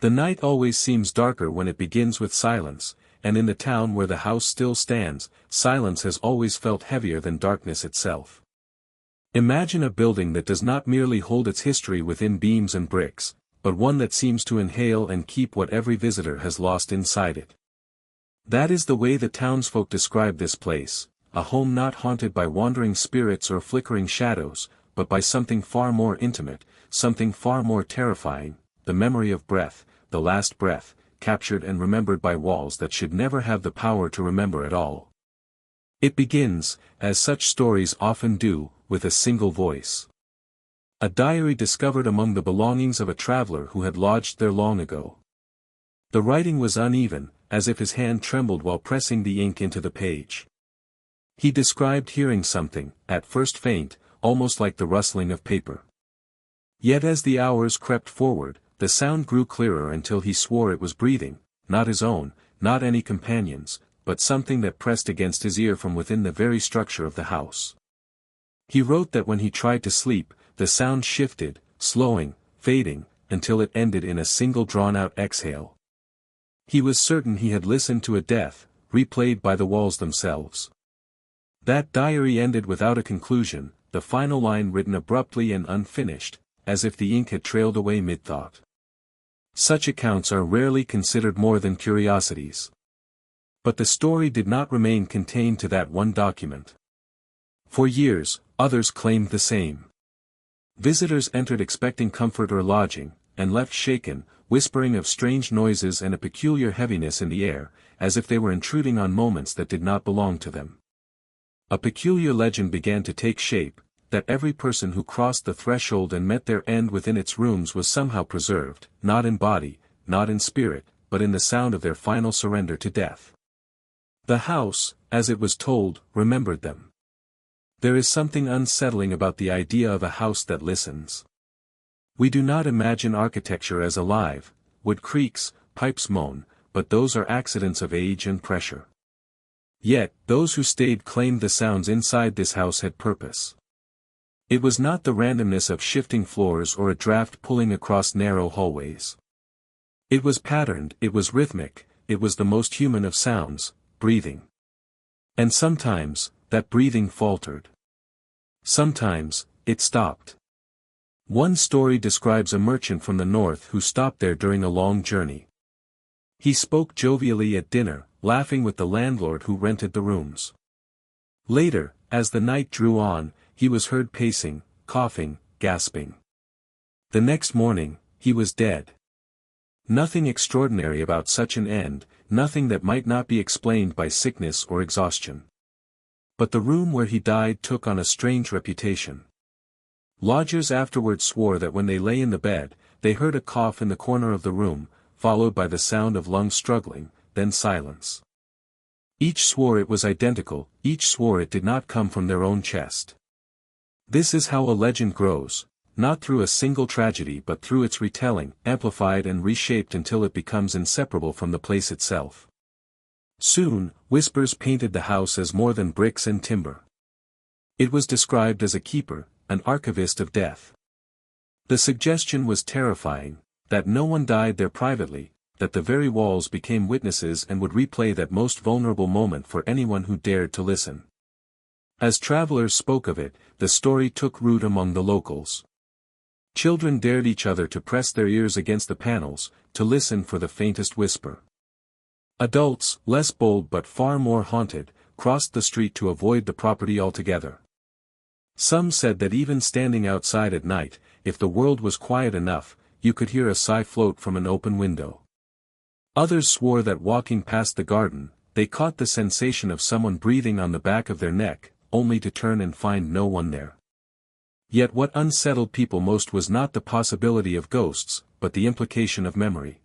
The night always seems darker when it begins with silence, and in the town where the house still stands, silence has always felt heavier than darkness itself. Imagine a building that does not merely hold its history within beams and bricks, but one that seems to inhale and keep what every visitor has lost inside it. That is the way the townsfolk describe this place, a home not haunted by wandering spirits or flickering shadows, but by something far more intimate, something far more terrifying, the memory of breath, the last breath, captured and remembered by walls that should never have the power to remember at all. It begins, as such stories often do, with a single voice. A diary discovered among the belongings of a traveler who had lodged there long ago. The writing was uneven, as if his hand trembled while pressing the ink into the page. He described hearing something, at first faint, almost like the rustling of paper. Yet as the hours crept forward, the sound grew clearer until he swore it was breathing, not his own, not any companion's, but something that pressed against his ear from within the very structure of the house. He wrote that when he tried to sleep, the sound shifted, slowing, fading, until it ended in a single drawn-out exhale. He was certain he had listened to a death, replayed by the walls themselves. That diary ended without a conclusion, the final line written abruptly and unfinished, as if the ink had trailed away mid-thought. Such accounts are rarely considered more than curiosities. But the story did not remain contained to that one document. For years, others claimed the same. Visitors entered expecting comfort or lodging, and left shaken, whispering of strange noises and a peculiar heaviness in the air, as if they were intruding on moments that did not belong to them. A peculiar legend began to take shape, that every person who crossed the threshold and met their end within its rooms was somehow preserved, not in body, not in spirit, but in the sound of their final surrender to death. The house, as it was told, remembered them. There is something unsettling about the idea of a house that listens. We do not imagine architecture as alive, wood creaks, pipes moan, but those are accidents of age and pressure. Yet, those who stayed claimed the sounds inside this house had purpose. It was not the randomness of shifting floors or a draft pulling across narrow hallways. It was patterned, it was rhythmic, it was the most human of sounds, breathing. And sometimes, that breathing faltered. Sometimes, it stopped. One story describes a merchant from the north who stopped there during a long journey. He spoke jovially at dinner, laughing with the landlord who rented the rooms. Later, as the night drew on, he was heard pacing, coughing, gasping. The next morning, he was dead. Nothing extraordinary about such an end, nothing that might not be explained by sickness or exhaustion. But the room where he died took on a strange reputation. Lodgers afterward swore that when they lay in the bed, they heard a cough in the corner of the room, followed by the sound of lungs struggling, then silence. Each swore it was identical, each swore it did not come from their own chest. This is how a legend grows, not through a single tragedy but through its retelling, amplified and reshaped until it becomes inseparable from the place itself. Soon, whispers painted the house as more than bricks and timber. It was described as a keeper, an archivist of death. The suggestion was terrifying, that no one died there privately, that the very walls became witnesses and would replay that most vulnerable moment for anyone who dared to listen. As travelers spoke of it, the story took root among the locals. Children dared each other to press their ears against the panels, to listen for the faintest whisper. Adults, less bold but far more haunted, crossed the street to avoid the property altogether. Some said that even standing outside at night, if the world was quiet enough, you could hear a sigh float from an open window. Others swore that walking past the garden, they caught the sensation of someone breathing on the back of their neck, only to turn and find no one there. Yet what unsettled people most was not the possibility of ghosts, but the implication of memory.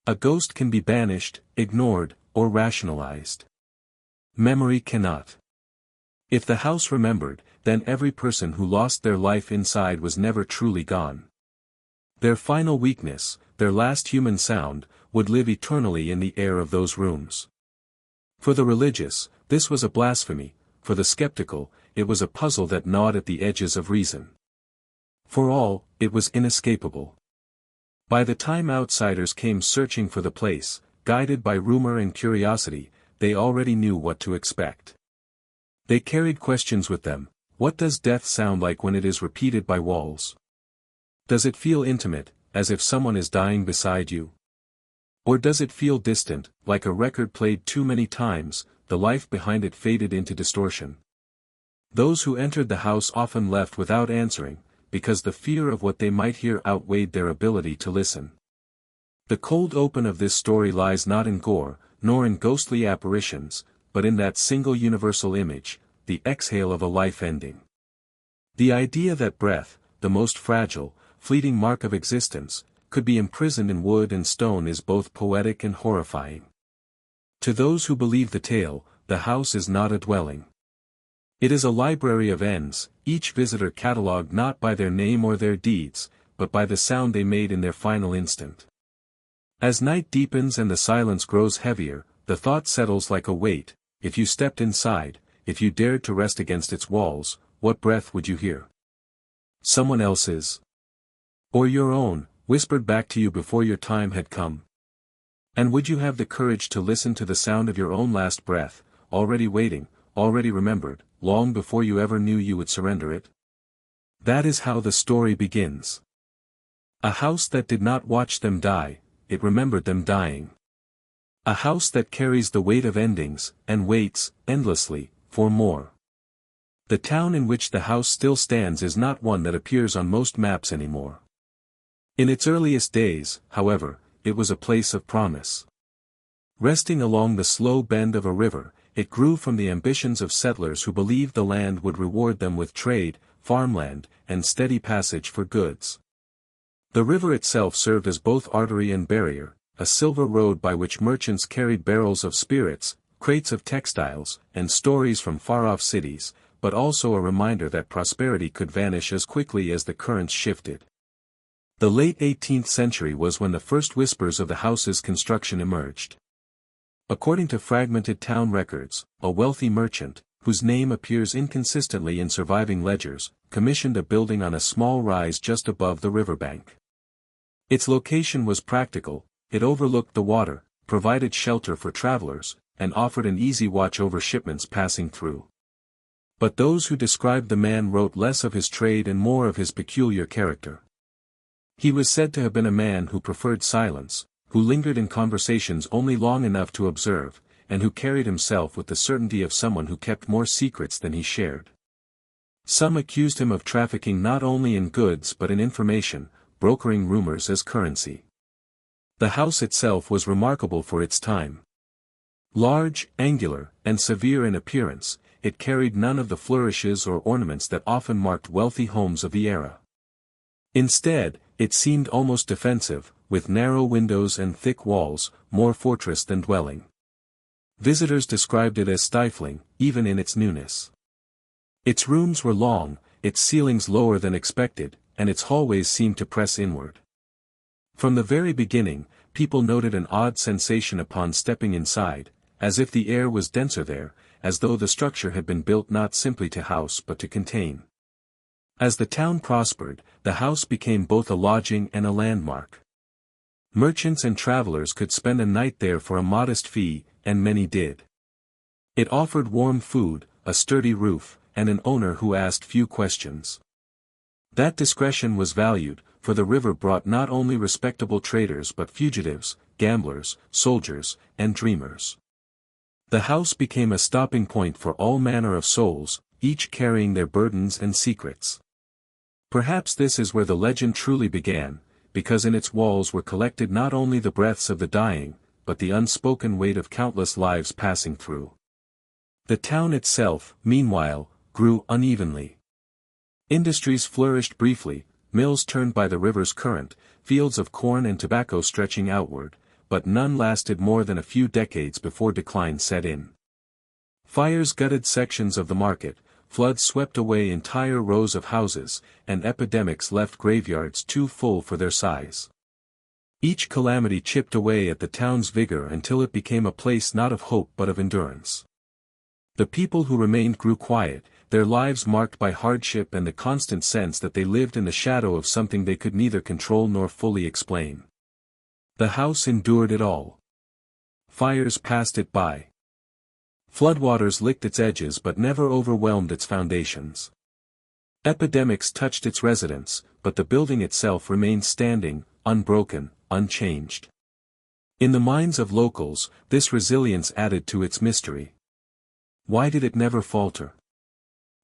A ghost can be banished, ignored, or rationalized. Memory cannot. If the house remembered, then every person who lost their life inside was never truly gone. Their final weakness, their last human sound, would live eternally in the air of those rooms. For the religious, this was a blasphemy, for the skeptical, it was a puzzle that gnawed at the edges of reason. For all, it was inescapable. By the time outsiders came searching for the place, guided by rumor and curiosity, they already knew what to expect. They carried questions with them. What does death sound like when it is repeated by walls? Does it feel intimate, as if someone is dying beside you? Or does it feel distant, like a record played too many times, the life behind it faded into distortion? Those who entered the house often left without answering, because the fear of what they might hear outweighed their ability to listen. The cold open of this story lies not in gore, nor in ghostly apparitions, but in that single universal image, the exhale of a life ending. The idea that breath, the most fragile, fleeting mark of existence, could be imprisoned in wood and stone is both poetic and horrifying. To those who believe the tale, the house is not a dwelling. It is a library of ends, each visitor catalogued not by their name or their deeds, but by the sound they made in their final instant. As night deepens and the silence grows heavier, the thought settles like a weight: if you stepped inside, if you dared to rest against its walls, what breath would you hear? Someone else's? Or your own, whispered back to you before your time had come? And would you have the courage to listen to the sound of your own last breath, already waiting, already remembered, long before you ever knew you would surrender it? That is how the story begins. A house that did not watch them die, it remembered them dying. A house that carries the weight of endings, and waits, endlessly, for more. The town in which the house still stands is not one that appears on most maps anymore. In its earliest days, however, it was a place of promise. Resting along the slow bend of a river, it grew from the ambitions of settlers who believed the land would reward them with trade, farmland, and steady passage for goods. The river itself served as both artery and barrier, a silver road by which merchants carried barrels of spirits, crates of textiles, and stories from far-off cities, but also a reminder that prosperity could vanish as quickly as the currents shifted. The late 18th century was when the first whispers of the house's construction emerged. According to fragmented town records, a wealthy merchant, whose name appears inconsistently in surviving ledgers, commissioned a building on a small rise just above the riverbank. Its location was practical, it overlooked the water, provided shelter for travelers, and offered an easy watch over shipments passing through. But those who described the man wrote less of his trade and more of his peculiar character. He was said to have been a man who preferred silence, who lingered in conversations only long enough to observe, and who carried himself with the certainty of someone who kept more secrets than he shared. Some accused him of trafficking not only in goods but in information, brokering rumors as currency. The house itself was remarkable for its time. Large, angular, and severe in appearance, it carried none of the flourishes or ornaments that often marked wealthy homes of the era. Instead, it seemed almost defensive, with narrow windows and thick walls, more fortress than dwelling. Visitors described it as stifling, even in its newness. Its rooms were long, its ceilings lower than expected, and its hallways seemed to press inward. From the very beginning, people noted an odd sensation upon stepping inside, as if the air was denser there, as though the structure had been built not simply to house but to contain. As the town prospered, the house became both a lodging and a landmark. Merchants and travelers could spend a night there for a modest fee, and many did. It offered warm food, a sturdy roof, and an owner who asked few questions. That discretion was valued, for the river brought not only respectable traders but fugitives, gamblers, soldiers, and dreamers. The house became a stopping point for all manner of souls, each carrying their burdens and secrets. Perhaps this is where the legend truly began, because in its walls were collected not only the breaths of the dying, but the unspoken weight of countless lives passing through. The town itself, meanwhile, grew unevenly. Industries flourished briefly, mills turned by the river's current, fields of corn and tobacco stretching outward, but none lasted more than a few decades before decline set in. Fires gutted sections of the market, floods swept away entire rows of houses, and epidemics left graveyards too full for their size. Each calamity chipped away at the town's vigor until it became a place not of hope but of endurance. The people who remained grew quiet, their lives marked by hardship and the constant sense that they lived in the shadow of something they could neither control nor fully explain. The house endured it all. Fires passed it by. Floodwaters licked its edges but never overwhelmed its foundations. Epidemics touched its residents, but the building itself remained standing, unbroken, unchanged. In the minds of locals, this resilience added to its mystery. Why did it never falter?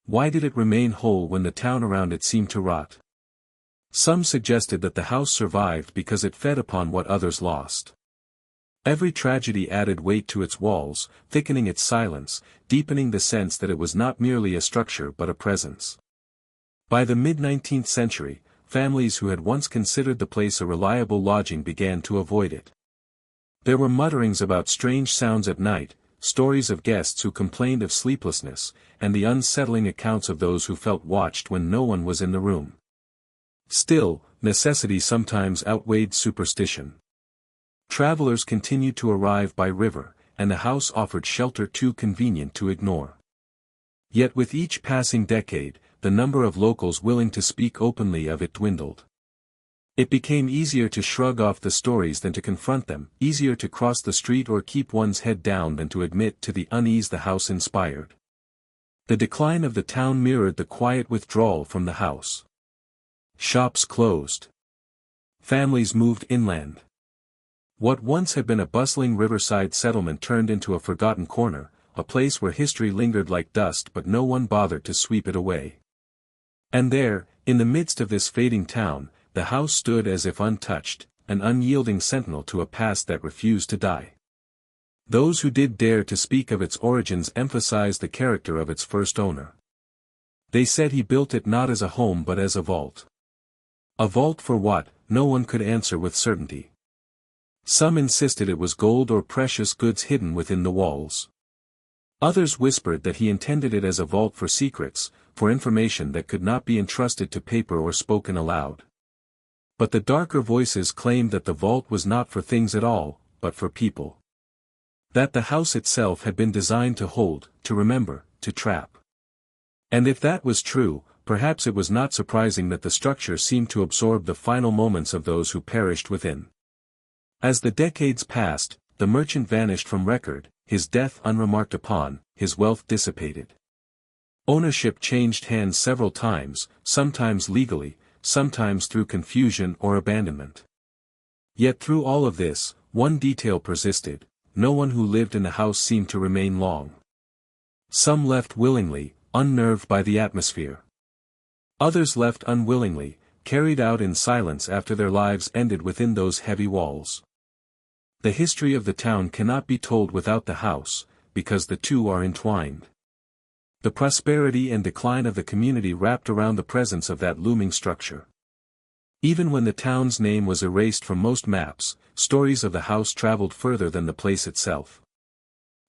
Why did it remain whole when the town around it seemed to rot? Some suggested that the house survived because it fed upon what others lost. Every tragedy added weight to its walls, thickening its silence, deepening the sense that it was not merely a structure but a presence. By the mid-19th century, families who had once considered the place a reliable lodging began to avoid it. There were mutterings about strange sounds at night, stories of guests who complained of sleeplessness, and the unsettling accounts of those who felt watched when no one was in the room. Still, necessity sometimes outweighed superstition. Travelers continued to arrive by river, and the house offered shelter too convenient to ignore. Yet with each passing decade, the number of locals willing to speak openly of it dwindled. It became easier to shrug off the stories than to confront them, easier to cross the street or keep one's head down than to admit to the unease the house inspired. The decline of the town mirrored the quiet withdrawal from the house. Shops closed. Families moved inland. What once had been a bustling riverside settlement turned into a forgotten corner, a place where history lingered like dust but no one bothered to sweep it away. And there, in the midst of this fading town, the house stood as if untouched, an unyielding sentinel to a past that refused to die. Those who did dare to speak of its origins emphasized the character of its first owner. They said he built it not as a home but as a vault. A vault for what, no one could answer with certainty. Some insisted it was gold or precious goods hidden within the walls. Others whispered that he intended it as a vault for secrets, for information that could not be entrusted to paper or spoken aloud. But the darker voices claimed that the vault was not for things at all, but for people. That the house itself had been designed to hold, to remember, to trap. And if that was true, perhaps it was not surprising that the structure seemed to absorb the final moments of those who perished within. As the decades passed, the merchant vanished from record, his death unremarked upon, his wealth dissipated. Ownership changed hands several times, sometimes legally, sometimes through confusion or abandonment. Yet through all of this, one detail persisted: no one who lived in the house seemed to remain long. Some left willingly, unnerved by the atmosphere. Others left unwillingly, carried out in silence after their lives ended within those heavy walls. The history of the town cannot be told without the house, because the two are entwined. The prosperity and decline of the community wrapped around the presence of that looming structure. Even when the town's name was erased from most maps, stories of the house traveled further than the place itself.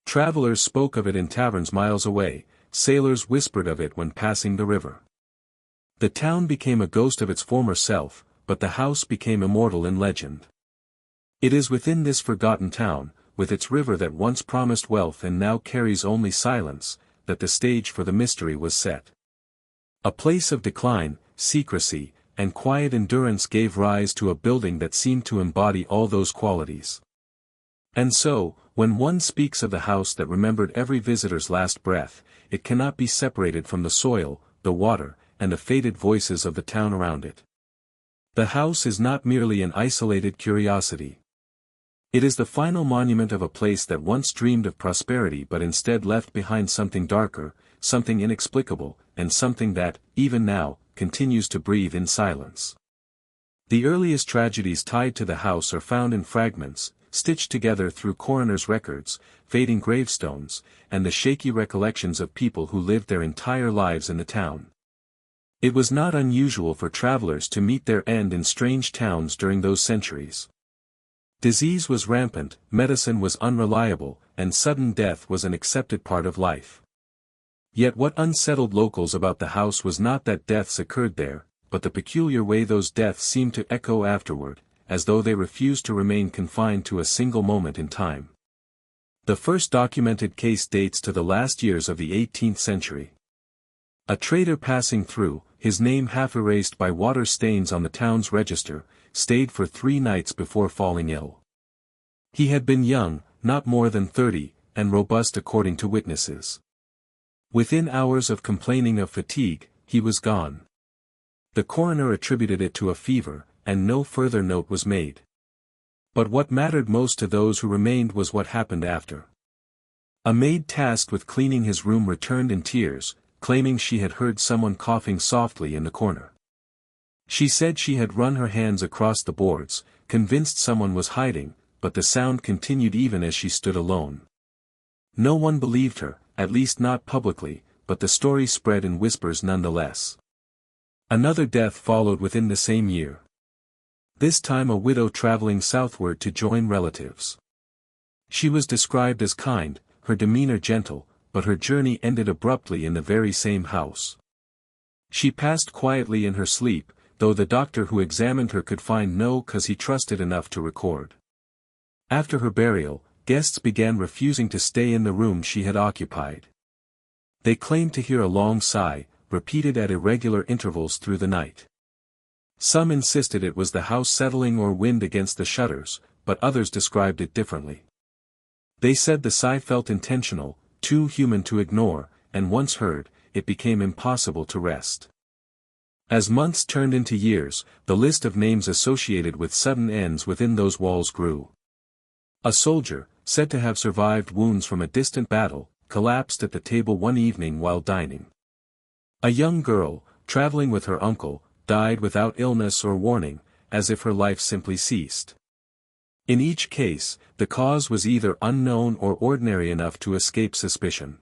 Travelers spoke of it in taverns miles away, sailors whispered of it when passing the river. The town became a ghost of its former self, but the house became immortal in legend. It is within this forgotten town, with its river that once promised wealth and now carries only silence, that the stage for the mystery was set. A place of decline, secrecy, and quiet endurance gave rise to a building that seemed to embody all those qualities. And so, when one speaks of the house that remembered every visitor's last breath, it cannot be separated from the soil, the water, and the faded voices of the town around it. The house is not merely an isolated curiosity. It is the final monument of a place that once dreamed of prosperity but instead left behind something darker, something inexplicable, and something that, even now, continues to breathe in silence. The earliest tragedies tied to the house are found in fragments, stitched together through coroner's records, fading gravestones, and the shaky recollections of people who lived their entire lives in the town. It was not unusual for travelers to meet their end in strange towns during those centuries. Disease was rampant, medicine was unreliable, and sudden death was an accepted part of life. Yet what unsettled locals about the house was not that deaths occurred there, but the peculiar way those deaths seemed to echo afterward, as though they refused to remain confined to a single moment in time. The first documented case dates to the last years of the 18th century. A trader passing through, his name half erased by water stains on the town's register, stayed for 3 nights before falling ill. He had been young, not more than 30, and robust according to witnesses. Within hours of complaining of fatigue, he was gone. The coroner attributed it to a fever, and no further note was made. But what mattered most to those who remained was what happened after. A maid tasked with cleaning his room returned in tears, claiming she had heard someone coughing softly in the corner. She said she had run her hands across the boards, convinced someone was hiding, but the sound continued even as she stood alone. No one believed her, at least not publicly, but the story spread in whispers nonetheless. Another death followed within the same year. This time a widow traveling southward to join relatives. She was described as kind, her demeanor gentle, but her journey ended abruptly in the very same house. She passed quietly in her sleep, though the doctor who examined her could find no cause he trusted enough to record. After her burial, guests began refusing to stay in the room she had occupied. They claimed to hear a long sigh, repeated at irregular intervals through the night. Some insisted it was the house settling or wind against the shutters, but others described it differently. They said the sigh felt intentional, too human to ignore, and once heard, it became impossible to rest. As months turned into years, the list of names associated with sudden ends within those walls grew. A soldier, said to have survived wounds from a distant battle, collapsed at the table one evening while dining. A young girl, traveling with her uncle, died without illness or warning, as if her life simply ceased. In each case, the cause was either unknown or ordinary enough to escape suspicion.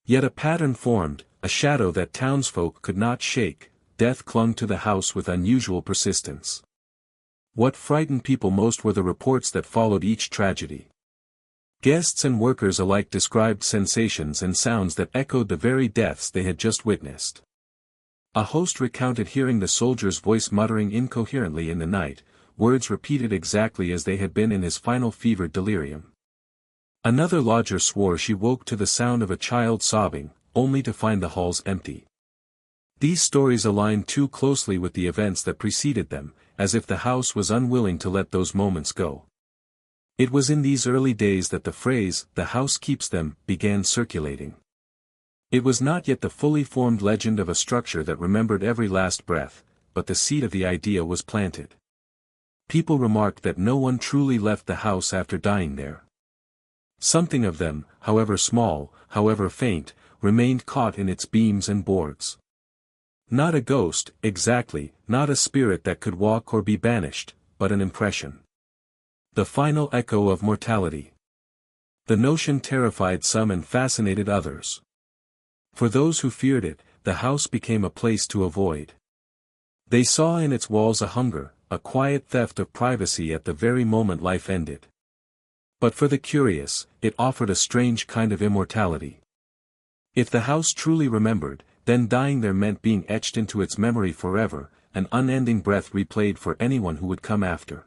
Yet a pattern formed, a shadow that townsfolk could not shake. Death clung to the house with unusual persistence. What frightened people most were the reports that followed each tragedy. Guests and workers alike described sensations and sounds that echoed the very deaths they had just witnessed. A host recounted hearing the soldier's voice muttering incoherently in the night, words repeated exactly as they had been in his final fevered delirium. Another lodger swore she woke to the sound of a child sobbing, only to find the halls empty. These stories aligned too closely with the events that preceded them, as if the house was unwilling to let those moments go. It was in these early days that the phrase, "the house keeps them," began circulating. It was not yet the fully formed legend of a structure that remembered every last breath, but the seed of the idea was planted. People remarked that no one truly left the house after dying there. Something of them, however small, however faint, remained caught in its beams and boards. Not a ghost, exactly, not a spirit that could walk or be banished, but an impression. The final echo of mortality. The notion terrified some and fascinated others. For those who feared it, the house became a place to avoid. They saw in its walls a hunger, a quiet theft of privacy at the very moment life ended. But for the curious, it offered a strange kind of immortality. If the house truly remembered, then dying there meant being etched into its memory forever, an unending breath replayed for anyone who would come after.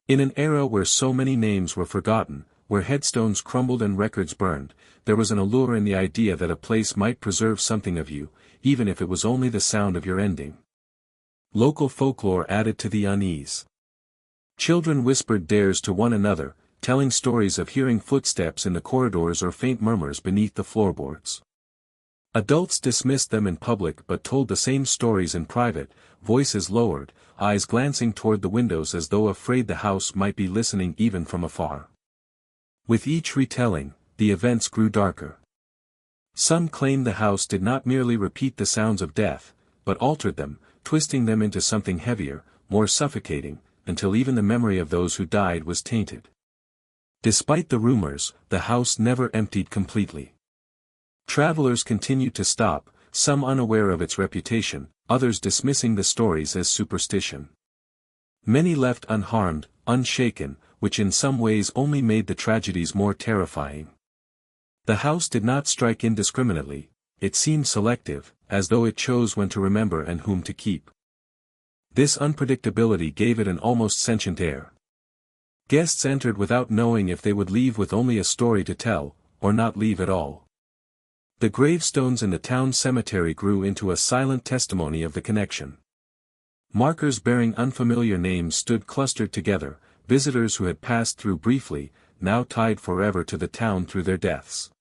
In an era where so many names were forgotten, where headstones crumbled and records burned, there was an allure in the idea that a place might preserve something of you, even if it was only the sound of your ending. Local folklore added to the unease. Children whispered dares to one another, telling stories of hearing footsteps in the corridors or faint murmurs beneath the floorboards. Adults dismissed them in public but told the same stories in private, voices lowered, eyes glancing toward the windows as though afraid the house might be listening even from afar. With each retelling, the events grew darker. Some claimed the house did not merely repeat the sounds of death, but altered them, twisting them into something heavier, more suffocating, until even the memory of those who died was tainted. Despite the rumors, the house never emptied completely. Travelers continued to stop, some unaware of its reputation, others dismissing the stories as superstition. Many left unharmed, unshaken, which in some ways only made the tragedies more terrifying. The house did not strike indiscriminately, it seemed selective, as though it chose when to remember and whom to keep. This unpredictability gave it an almost sentient air. Guests entered without knowing if they would leave with only a story to tell, or not leave at all. The gravestones in the town cemetery grew into a silent testimony of the connection. Markers bearing unfamiliar names stood clustered together, visitors who had passed through briefly, now tied forever to the town through their deaths.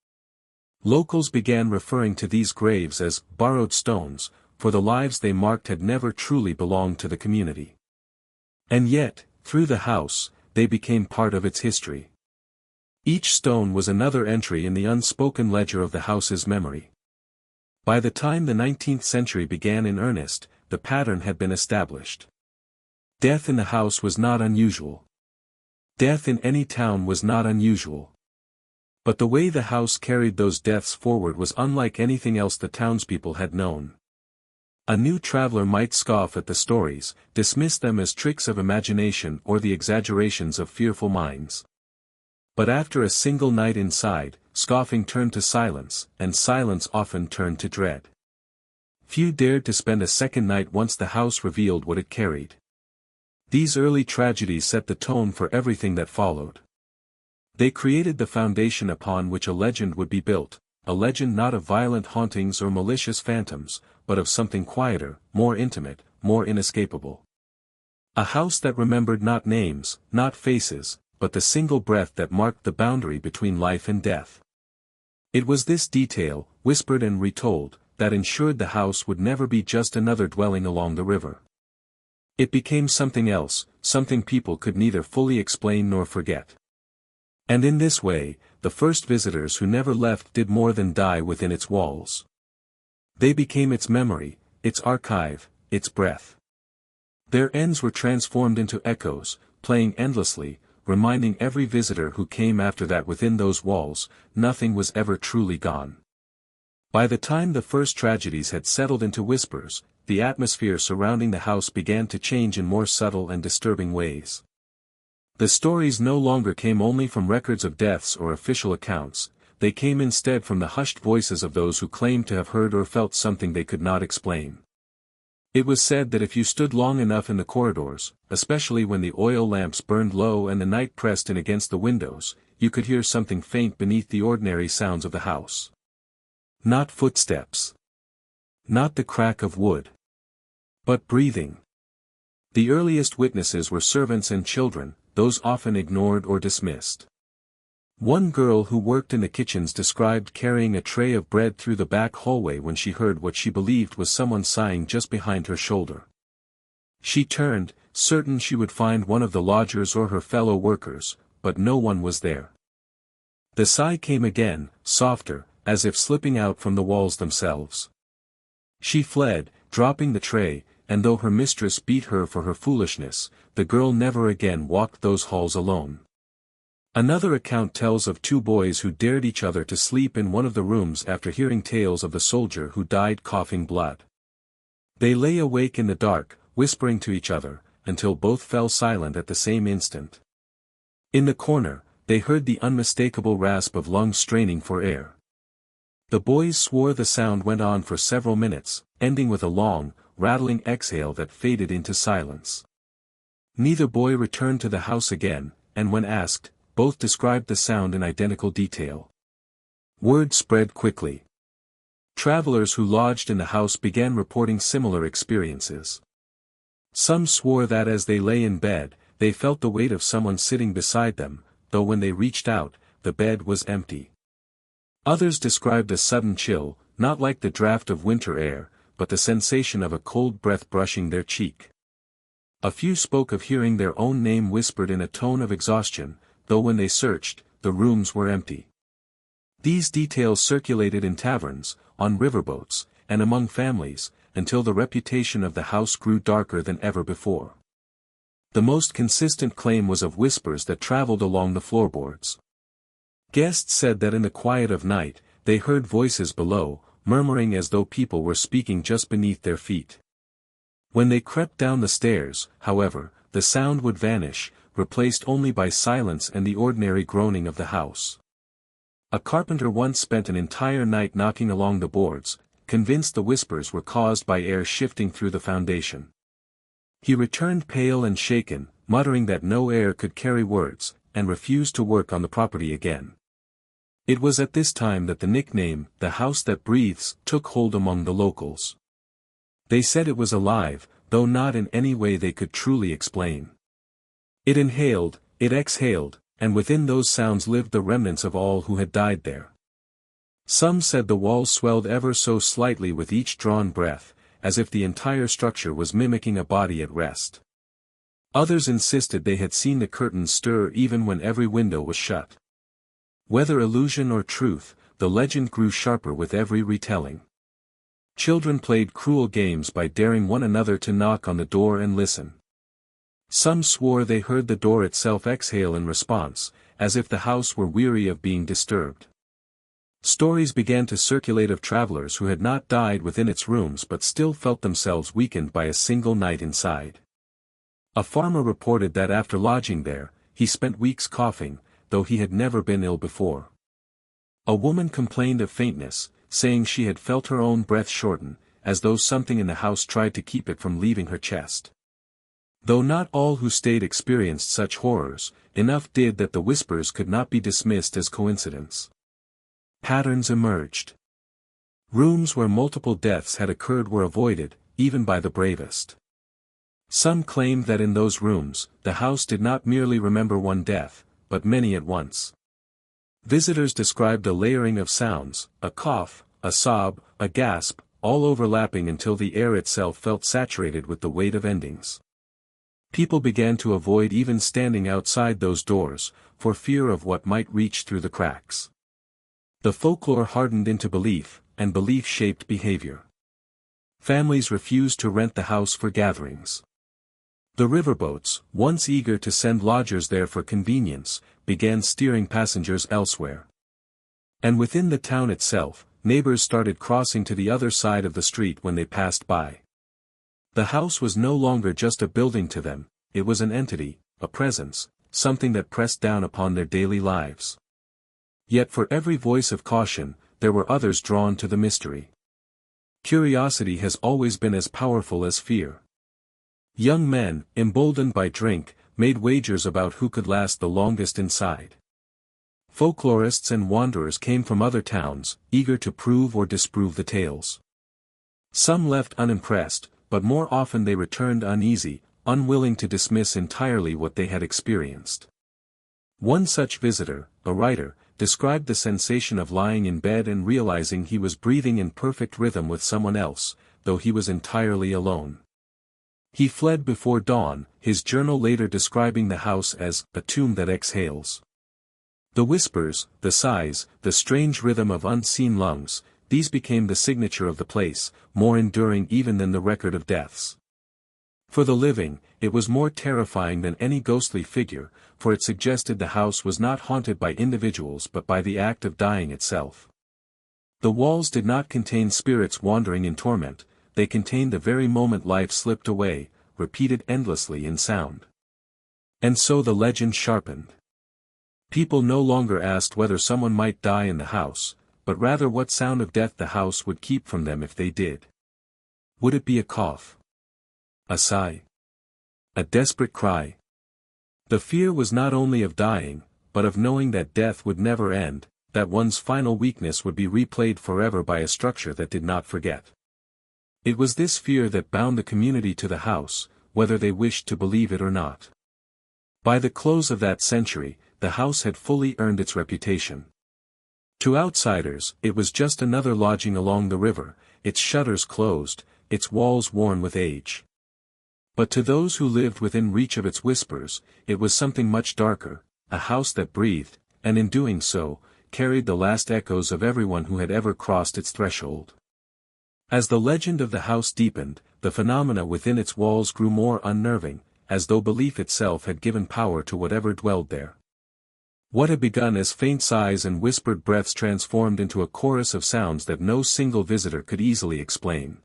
Locals began referring to these graves as borrowed stones, for the lives they marked had never truly belonged to the community. And yet, through the house, they became part of its history. Each stone was another entry in the unspoken ledger of the house's memory. By the time the 19th century began in earnest, the pattern had been established. Death in the house was not unusual. Death in any town was not unusual. But the way the house carried those deaths forward was unlike anything else the townspeople had known. A new traveler might scoff at the stories, dismiss them as tricks of imagination or the exaggerations of fearful minds. But after a single night inside, scoffing turned to silence, and silence often turned to dread. Few dared to spend a second night once the house revealed what it carried. These early tragedies set the tone for everything that followed. They created the foundation upon which a legend would be built, a legend not of violent hauntings or malicious phantoms, but of something quieter, more intimate, more inescapable. A house that remembered not names, not faces, but the single breath that marked the boundary between life and death. It was this detail, whispered and retold, that ensured the house would never be just another dwelling along the river. It became something else, something people could neither fully explain nor forget. And in this way, the first visitors who never left did more than die within its walls. They became its memory, its archive, its breath. Their ends were transformed into echoes, playing endlessly, reminding every visitor who came after that within those walls, nothing was ever truly gone. By the time the first tragedies had settled into whispers, the atmosphere surrounding the house began to change in more subtle and disturbing ways. The stories no longer came only from records of deaths or official accounts, they came instead from the hushed voices of those who claimed to have heard or felt something they could not explain. It was said that if you stood long enough in the corridors, especially when the oil lamps burned low and the night pressed in against the windows, you could hear something faint beneath the ordinary sounds of the house. Not footsteps. Not the crack of wood. But breathing. The earliest witnesses were servants and children, those often ignored or dismissed. One girl who worked in the kitchens described carrying a tray of bread through the back hallway when she heard what she believed was someone sighing just behind her shoulder. She turned, certain she would find one of the lodgers or her fellow workers, but no one was there. The sigh came again, softer, as if slipping out from the walls themselves. She fled, dropping the tray, and though her mistress beat her for her foolishness, the girl never again walked those halls alone. Another account tells of two boys who dared each other to sleep in one of the rooms after hearing tales of the soldier who died coughing blood. They lay awake in the dark, whispering to each other, until both fell silent at the same instant. In the corner, they heard the unmistakable rasp of lungs straining for air. The boys swore the sound went on for several minutes, ending with a long, rattling exhale that faded into silence. Neither boy returned to the house again, and when asked, both described the sound in identical detail. Word spread quickly. Travelers who lodged in the house began reporting similar experiences. Some swore that as they lay in bed, they felt the weight of someone sitting beside them, though when they reached out, the bed was empty. Others described a sudden chill, not like the draft of winter air, but the sensation of a cold breath brushing their cheek. A few spoke of hearing their own name whispered in a tone of exhaustion, though when they searched, the rooms were empty. These details circulated in taverns, on riverboats, and among families, until the reputation of the house grew darker than ever before. The most consistent claim was of whispers that traveled along the floorboards. Guests said that in the quiet of night, they heard voices below, murmuring as though people were speaking just beneath their feet. When they crept down the stairs, however, the sound would vanish, replaced only by silence and the ordinary groaning of the house. A carpenter once spent an entire night knocking along the boards, convinced the whispers were caused by air shifting through the foundation. He returned pale and shaken, muttering that no air could carry words, and refused to work on the property again. It was at this time that the nickname, "the house that breathes," took hold among the locals. They said it was alive, though not in any way they could truly explain. It inhaled, it exhaled, and within those sounds lived the remnants of all who had died there. Some said the walls swelled ever so slightly with each drawn breath, as if the entire structure was mimicking a body at rest. Others insisted they had seen the curtains stir even when every window was shut. Whether illusion or truth, the legend grew sharper with every retelling. Children played cruel games by daring one another to knock on the door and listen. Some swore they heard the door itself exhale in response, as if the house were weary of being disturbed. Stories began to circulate of travelers who had not died within its rooms but still felt themselves weakened by a single night inside. A farmer reported that after lodging there, he spent weeks coughing, though he had never been ill before. A woman complained of faintness, saying she had felt her own breath shorten, as though something in the house tried to keep it from leaving her chest. Though not all who stayed experienced such horrors, enough did that the whispers could not be dismissed as coincidence. Patterns emerged. Rooms where multiple deaths had occurred were avoided, even by the bravest. Some claimed that in those rooms, the house did not merely remember one death, but many at once. Visitors described a layering of sounds, a cough, a sob, a gasp, all overlapping until the air itself felt saturated with the weight of endings. People began to avoid even standing outside those doors, for fear of what might reach through the cracks. The folklore hardened into belief, and belief shaped behavior. Families refused to rent the house for gatherings. The riverboats, once eager to send lodgers there for convenience, began steering passengers elsewhere. And within the town itself, neighbors started crossing to the other side of the street when they passed by. The house was no longer just a building to them, it was an entity, a presence, something that pressed down upon their daily lives. Yet for every voice of caution, there were others drawn to the mystery. Curiosity has always been as powerful as fear. Young men, emboldened by drink, made wagers about who could last the longest inside. Folklorists and wanderers came from other towns, eager to prove or disprove the tales. Some left unimpressed, but more often they returned uneasy, unwilling to dismiss entirely what they had experienced. One such visitor, a writer, described the sensation of lying in bed and realizing he was breathing in perfect rhythm with someone else, though he was entirely alone. He fled before dawn, his journal later describing the house as a tomb that exhales. The whispers, the sighs, the strange rhythm of unseen lungs, these became the signature of the place, more enduring even than the record of deaths. For the living, it was more terrifying than any ghostly figure, for it suggested the house was not haunted by individuals but by the act of dying itself. The walls did not contain spirits wandering in torment, they contained the very moment life slipped away, repeated endlessly in sound. And so the legend sharpened. People no longer asked whether someone might die in the house, but rather what sound of death the house would keep from them if they did. Would it be a cough? A sigh? A desperate cry? The fear was not only of dying, but of knowing that death would never end, that one's final weakness would be replayed forever by a structure that did not forget. It was this fear that bound the community to the house, whether they wished to believe it or not. By the close of that century, the house had fully earned its reputation. To outsiders, it was just another lodging along the river, its shutters closed, its walls worn with age. But to those who lived within reach of its whispers, it was something much darker, a house that breathed, and in doing so, carried the last echoes of everyone who had ever crossed its threshold. As the legend of the house deepened, the phenomena within its walls grew more unnerving, as though belief itself had given power to whatever dwelled there. What had begun as faint sighs and whispered breaths transformed into a chorus of sounds that no single visitor could easily explain.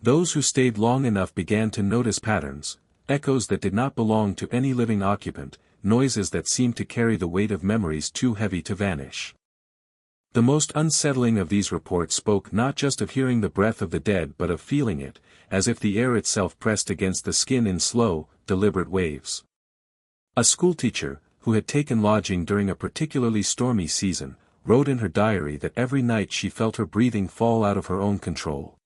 Those who stayed long enough began to notice patterns, echoes that did not belong to any living occupant, noises that seemed to carry the weight of memories too heavy to vanish. The most unsettling of these reports spoke not just of hearing the breath of the dead but of feeling it, as if the air itself pressed against the skin in slow, deliberate waves. A schoolteacher, who had taken lodging during a particularly stormy season, wrote in her diary that every night she felt her breathing fall out of her own control.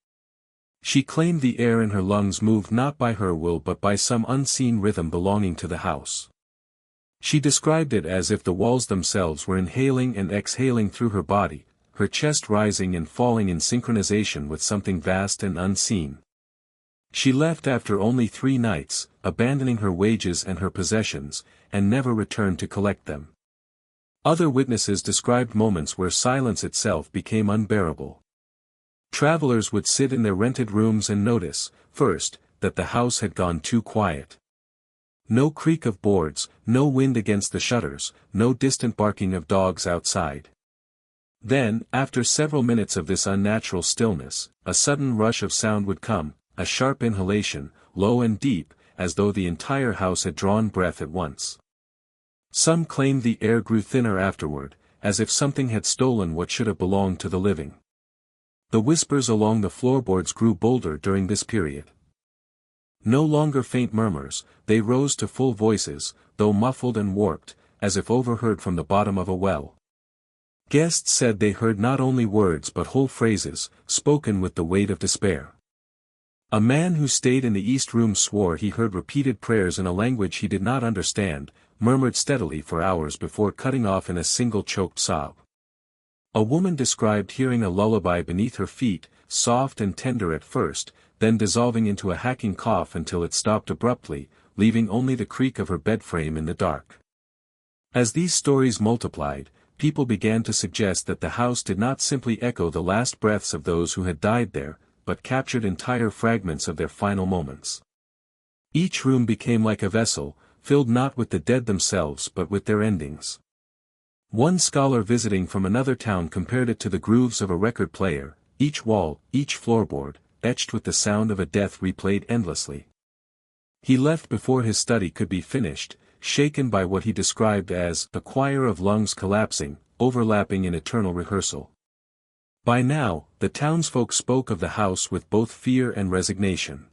She claimed the air in her lungs moved not by her will but by some unseen rhythm belonging to the house. She described it as if the walls themselves were inhaling and exhaling through her body, her chest rising and falling in synchronization with something vast and unseen. She left after only 3 nights, abandoning her wages and her possessions, and never returned to collect them. Other witnesses described moments where silence itself became unbearable. Travelers would sit in their rented rooms and notice, first, that the house had gone too quiet. No creak of boards, no wind against the shutters, no distant barking of dogs outside. Then, after several minutes of this unnatural stillness, a sudden rush of sound would come, a sharp inhalation, low and deep, as though the entire house had drawn breath at once. Some claimed the air grew thinner afterward, as if something had stolen what should have belonged to the living. The whispers along the floorboards grew bolder during this period. No longer faint murmurs, they rose to full voices, though muffled and warped, as if overheard from the bottom of a well. Guests said they heard not only words but whole phrases, spoken with the weight of despair. A man who stayed in the east room swore he heard repeated prayers in a language he did not understand, murmured steadily for hours before cutting off in a single choked sob. A woman described hearing a lullaby beneath her feet, soft and tender at first, then dissolving into a hacking cough until it stopped abruptly, leaving only the creak of her bed frame in the dark. As these stories multiplied, people began to suggest that the house did not simply echo the last breaths of those who had died there, but captured entire fragments of their final moments. Each room became like a vessel, filled not with the dead themselves but with their endings. One scholar visiting from another town compared it to the grooves of a record player, each wall, each floorboard, etched with the sound of a death replayed endlessly. He left before his study could be finished, shaken by what he described as a choir of lungs collapsing, overlapping in eternal rehearsal. By now, the townsfolk spoke of the house with both fear and resignation.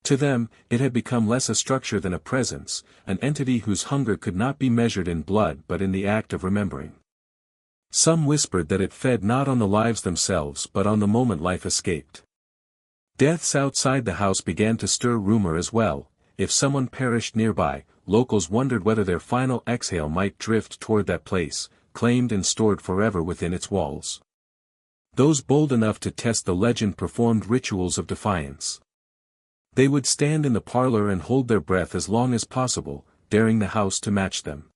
To them, it had become less a structure than a presence, an entity whose hunger could not be measured in blood but in the act of remembering. Some whispered that it fed not on the lives themselves but on the moment life escaped. Deaths outside the house began to stir rumor as well. If someone perished nearby, locals wondered whether their final exhale might drift toward that place, claimed and stored forever within its walls. Those bold enough to test the legend performed rituals of defiance. They would stand in the parlor and hold their breath as long as possible, daring the house to match them.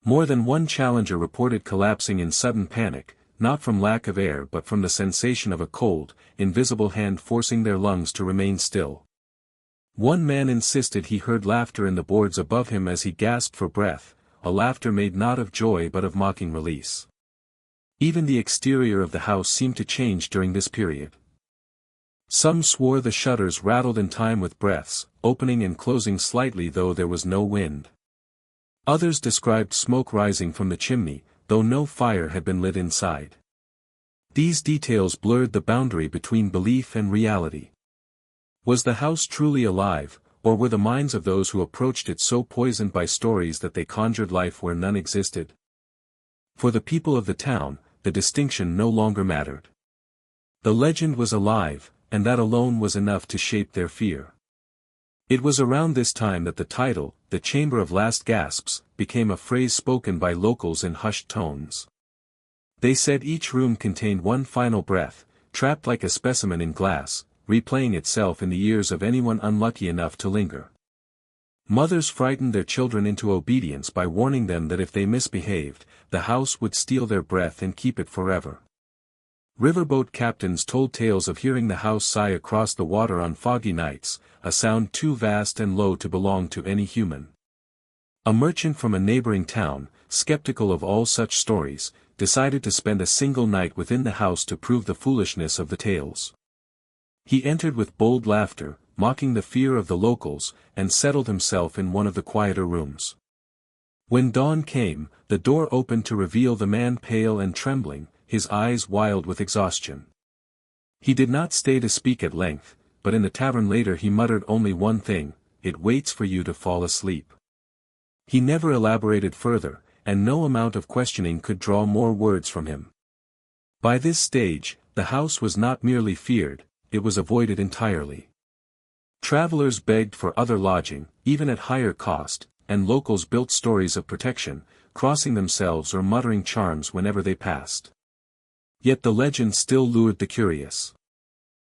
More than one challenger reported collapsing in sudden panic, not from lack of air but from the sensation of a cold, invisible hand forcing their lungs to remain still. One man insisted he heard laughter in the boards above him as he gasped for breath, a laughter made not of joy but of mocking release. Even the exterior of the house seemed to change during this period. Some swore the shutters rattled in time with breaths, opening and closing slightly though there was no wind. Others described smoke rising from the chimney, though no fire had been lit inside. These details blurred the boundary between belief and reality. Was the house truly alive, or were the minds of those who approached it so poisoned by stories that they conjured life where none existed? For the people of the town, the distinction no longer mattered. The legend was alive, and that alone was enough to shape their fear. It was around this time that the title, "The Chamber of Last Gasps," became a phrase spoken by locals in hushed tones. They said each room contained one final breath, trapped like a specimen in glass, replaying itself in the ears of anyone unlucky enough to linger. Mothers frightened their children into obedience by warning them that if they misbehaved, the house would steal their breath and keep it forever. Riverboat captains told tales of hearing the house sigh across the water on foggy nights, a sound too vast and low to belong to any human. A merchant from a neighboring town, skeptical of all such stories, decided to spend a single night within the house to prove the foolishness of the tales. He entered with bold laughter, mocking the fear of the locals, and settled himself in one of the quieter rooms. When dawn came, the door opened to reveal the man pale and trembling, his eyes wild with exhaustion. He did not stay to speak at length, but in the tavern later he muttered only one thing: "It waits for you to fall asleep." He never elaborated further, and no amount of questioning could draw more words from him. By this stage, the house was not merely feared, it was avoided entirely. Travelers begged for other lodging, even at higher cost, and locals built stories of protection, crossing themselves or muttering charms whenever they passed. Yet the legend still lured the curious.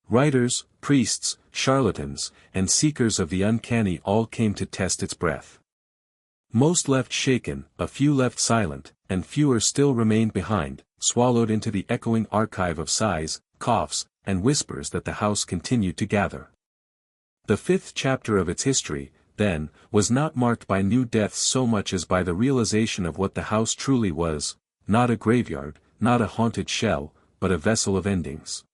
Writers, priests, charlatans, and seekers of the uncanny all came to test its breath. Most left shaken, a few left silent, and fewer still remained behind, swallowed into the echoing archive of sighs, coughs, and whispers that the house continued to gather. The fifth chapter of its history, then, was not marked by new deaths so much as by the realization of what the house truly was, not a graveyard, not a haunted shell, but a vessel of endings.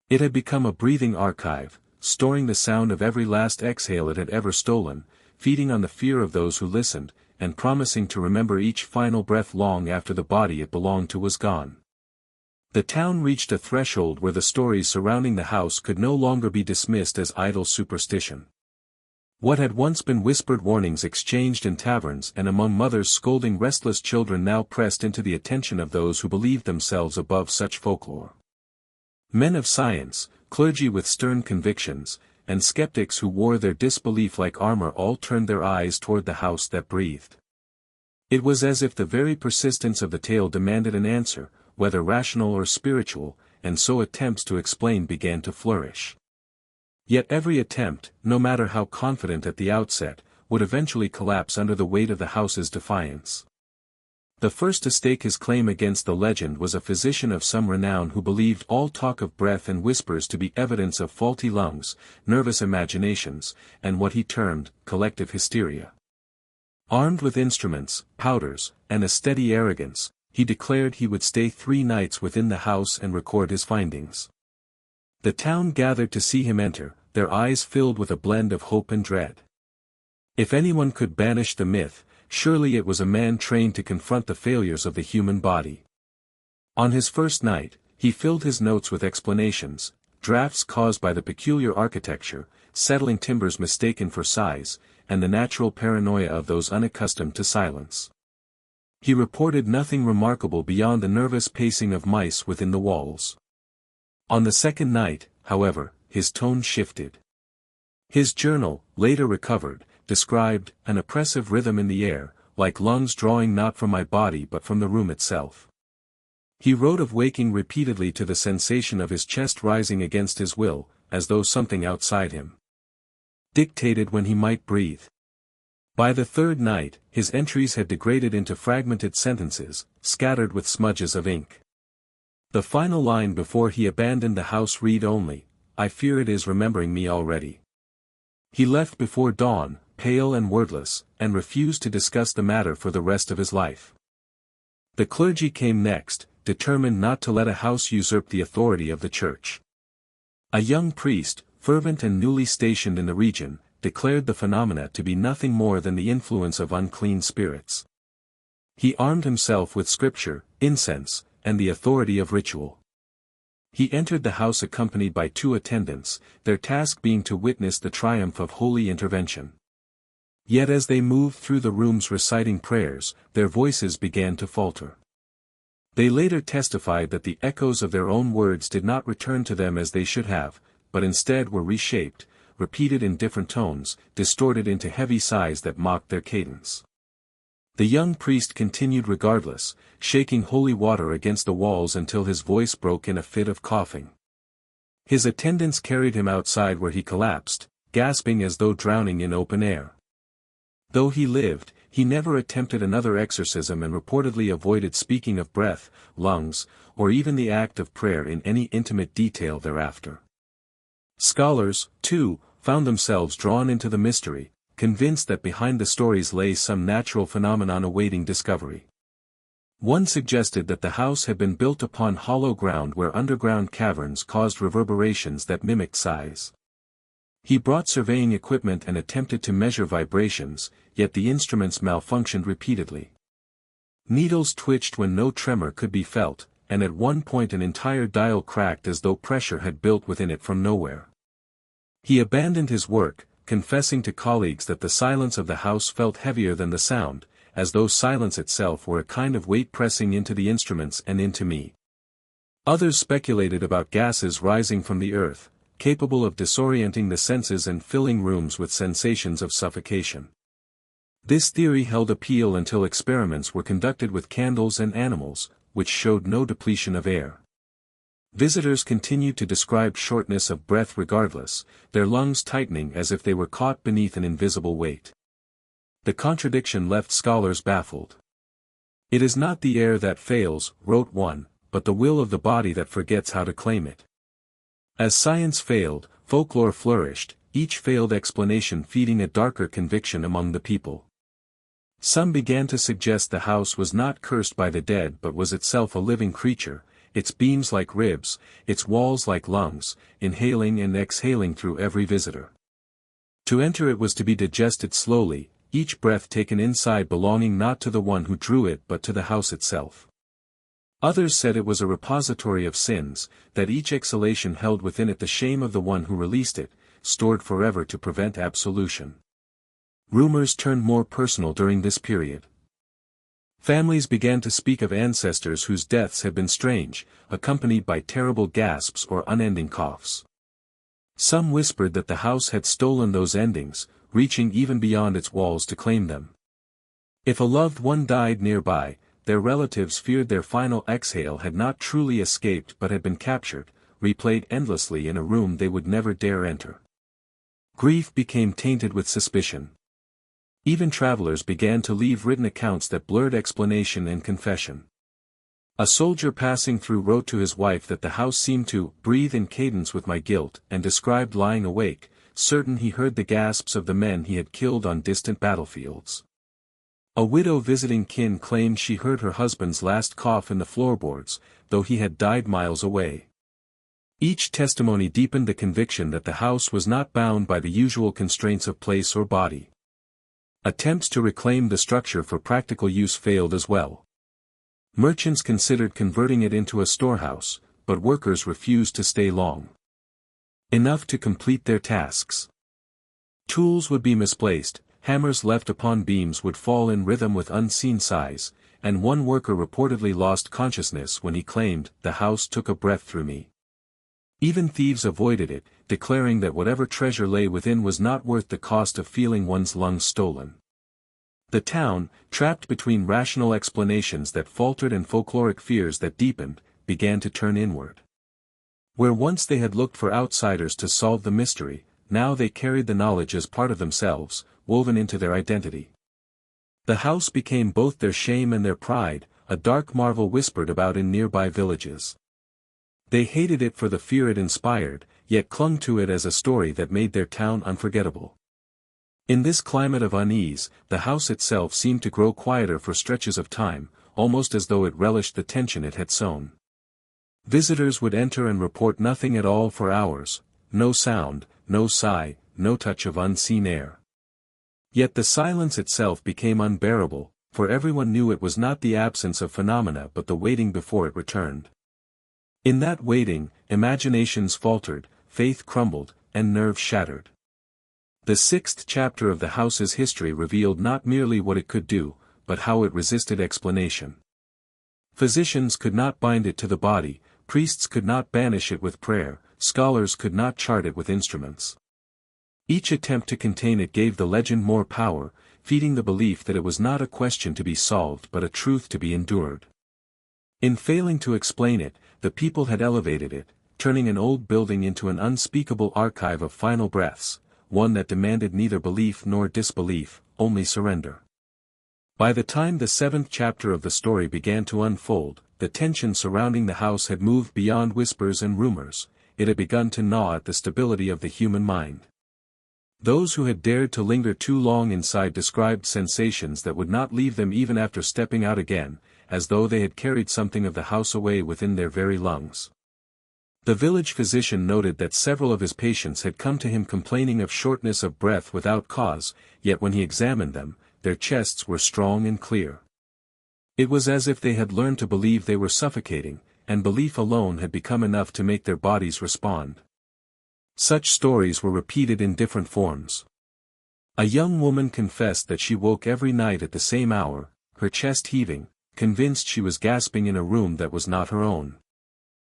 It had become a breathing archive, storing the sound of every last exhale it had ever stolen, feeding on the fear of those who listened, and promising to remember each final breath long after the body it belonged to was gone. The town reached a threshold where the stories surrounding the house could no longer be dismissed as idle superstition. What had once been whispered warnings exchanged in taverns and among mothers scolding restless children now pressed into the attention of those who believed themselves above such folklore. Men of science, clergy with stern convictions, and skeptics who wore their disbelief like armor all turned their eyes toward the house that breathed. It was as if the very persistence of the tale demanded an answer, whether rational or spiritual, and so attempts to explain began to flourish. Yet every attempt, no matter how confident at the outset, would eventually collapse under the weight of the house's defiance. The first to stake his claim against the legend was a physician of some renown who believed all talk of breath and whispers to be evidence of faulty lungs, nervous imaginations, and what he termed collective hysteria. Armed with instruments, powders, and a steady arrogance, he declared he would stay 3 nights within the house and record his findings. The town gathered to see him enter, their eyes filled with a blend of hope and dread. If anyone could banish the myth, surely it was a man trained to confront the failures of the human body. On his first night, he filled his notes with explanations, drafts caused by the peculiar architecture, settling timbers mistaken for size, and the natural paranoia of those unaccustomed to silence. He reported nothing remarkable beyond the nervous pacing of mice within the walls. On the second night, however, his tone shifted. His journal, later recovered, described an oppressive rhythm in the air, like lungs drawing not from my body but from the room itself. He wrote of waking repeatedly to the sensation of his chest rising against his will, as though something outside him dictated when he might breathe. By the third night, his entries had degraded into fragmented sentences, scattered with smudges of ink. The final line before he abandoned the house read only, "I fear it is remembering me already." He left before dawn, pale and wordless, and refused to discuss the matter for the rest of his life. The clergy came next, determined not to let a house usurp the authority of the church. A young priest, fervent and newly stationed in the region, declared the phenomena to be nothing more than the influence of unclean spirits. He armed himself with scripture, incense, and the authority of ritual. He entered the house accompanied by 2 attendants, their task being to witness the triumph of holy intervention. Yet as they moved through the rooms reciting prayers, their voices began to falter. They later testified that the echoes of their own words did not return to them as they should have, but instead were reshaped, repeated in different tones, distorted into heavy sighs that mocked their cadence. The young priest continued regardless, shaking holy water against the walls until his voice broke in a fit of coughing. His attendants carried him outside where he collapsed, gasping as though drowning in open air. Though he lived, he never attempted another exorcism and reportedly avoided speaking of breath, lungs, or even the act of prayer in any intimate detail thereafter. Scholars, too, found themselves drawn into the mystery, convinced that behind the stories lay some natural phenomenon awaiting discovery. One suggested that the house had been built upon hollow ground where underground caverns caused reverberations that mimicked sighs. He brought surveying equipment and attempted to measure vibrations, yet the instruments malfunctioned repeatedly. Needles twitched when no tremor could be felt, and at one point an entire dial cracked as though pressure had built within it from nowhere. He abandoned his work, confessing to colleagues that the silence of the house felt heavier than the sound, as though silence itself were a kind of weight pressing into the instruments and into me. Others speculated about gases rising from the earth, capable of disorienting the senses and filling rooms with sensations of suffocation. This theory held appeal until experiments were conducted with candles and animals, which showed no depletion of air. Visitors continued to describe shortness of breath regardless, their lungs tightening as if they were caught beneath an invisible weight. The contradiction left scholars baffled. "It is not the air that fails," wrote one, "but the will of the body that forgets how to claim it." As science failed, folklore flourished, each failed explanation feeding a darker conviction among the people. Some began to suggest the house was not cursed by the dead but was itself a living creature, its beams like ribs, its walls like lungs, inhaling and exhaling through every visitor. To enter it was to be digested slowly, each breath taken inside belonging not to the one who drew it but to the house itself. Others said it was a repository of sins, that each exhalation held within it the shame of the one who released it, stored forever to prevent absolution. Rumors turned more personal during this period. Families began to speak of ancestors whose deaths had been strange, accompanied by terrible gasps or unending coughs. Some whispered that the house had stolen those endings, reaching even beyond its walls to claim them. If a loved one died nearby, their relatives feared their final exhale had not truly escaped but had been captured, replayed endlessly in a room they would never dare enter. Grief became tainted with suspicion. Even travelers began to leave written accounts that blurred explanation and confession. A soldier passing through wrote to his wife that the house seemed to breathe in cadence with my guilt and described lying awake, certain he heard the gasps of the men he had killed on distant battlefields. A widow visiting kin claimed she heard her husband's last cough in the floorboards, though he had died miles away. Each testimony deepened the conviction that the house was not bound by the usual constraints of place or body. Attempts to reclaim the structure for practical use failed as well. Merchants considered converting it into a storehouse, but workers refused to stay long enough to complete their tasks. Tools would be misplaced, hammers left upon beams would fall in rhythm with unseen sighs, and one worker reportedly lost consciousness when he claimed, "The house took a breath through me." Even thieves avoided it, declaring that whatever treasure lay within was not worth the cost of feeling one's lungs stolen. The town, trapped between rational explanations that faltered and folkloric fears that deepened, began to turn inward. Where once they had looked for outsiders to solve the mystery, now they carried the knowledge as part of themselves, woven into their identity. The house became both their shame and their pride, a dark marvel whispered about in nearby villages. They hated it for the fear it inspired, yet clung to it as a story that made their town unforgettable. In this climate of unease, the house itself seemed to grow quieter for stretches of time, almost as though it relished the tension it had sown. Visitors would enter and report nothing at all for hours, no sound, no sigh, no touch of unseen air. Yet the silence itself became unbearable, for everyone knew it was not the absence of phenomena but the waiting before it returned. In that waiting, imaginations faltered, faith crumbled, and nerves shattered. The 6th chapter of the house's history revealed not merely what it could do, but how it resisted explanation. Physicians could not bind it to the body, priests could not banish it with prayer, scholars could not chart it with instruments. Each attempt to contain it gave the legend more power, feeding the belief that it was not a question to be solved but a truth to be endured. In failing to explain it, the people had elevated it, turning an old building into an unspeakable archive of final breaths, one that demanded neither belief nor disbelief, only surrender. By the time the 7th chapter of the story began to unfold, the tension surrounding the house had moved beyond whispers and rumors, it had begun to gnaw at the stability of the human mind. Those who had dared to linger too long inside described sensations that would not leave them even after stepping out again, as though they had carried something of the house away within their very lungs. The village physician noted that several of his patients had come to him complaining of shortness of breath without cause, yet when he examined them, their chests were strong and clear. It was as if they had learned to believe they were suffocating, and belief alone had become enough to make their bodies respond. Such stories were repeated in different forms. A young woman confessed that she woke every night at the same hour, her chest heaving, convinced she was gasping in a room that was not her own.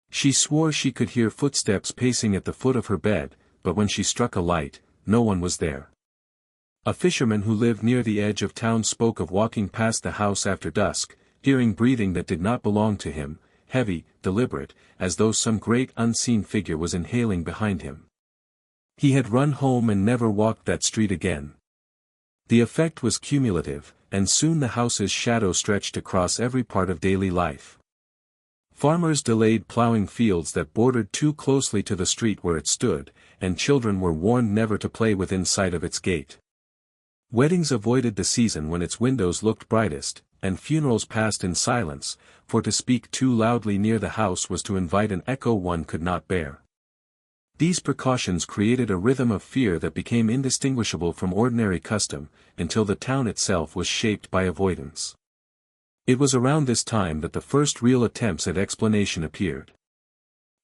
She swore she could hear footsteps pacing at the foot of her bed, but when she struck a light, no one was there. A fisherman who lived near the edge of town spoke of walking past the house after dusk, hearing breathing that did not belong to him, heavy, deliberate, as though some great unseen figure was inhaling behind him. He had run home and never walked that street again. The effect was cumulative, and soon the house's shadow stretched across every part of daily life. Farmers delayed plowing fields that bordered too closely to the street where it stood, and children were warned never to play within sight of its gate. Weddings avoided the season when its windows looked brightest, and funerals passed in silence, for to speak too loudly near the house was to invite an echo one could not bear. These precautions created a rhythm of fear that became indistinguishable from ordinary custom, until the town itself was shaped by avoidance. It was around this time that the first real attempts at explanation appeared.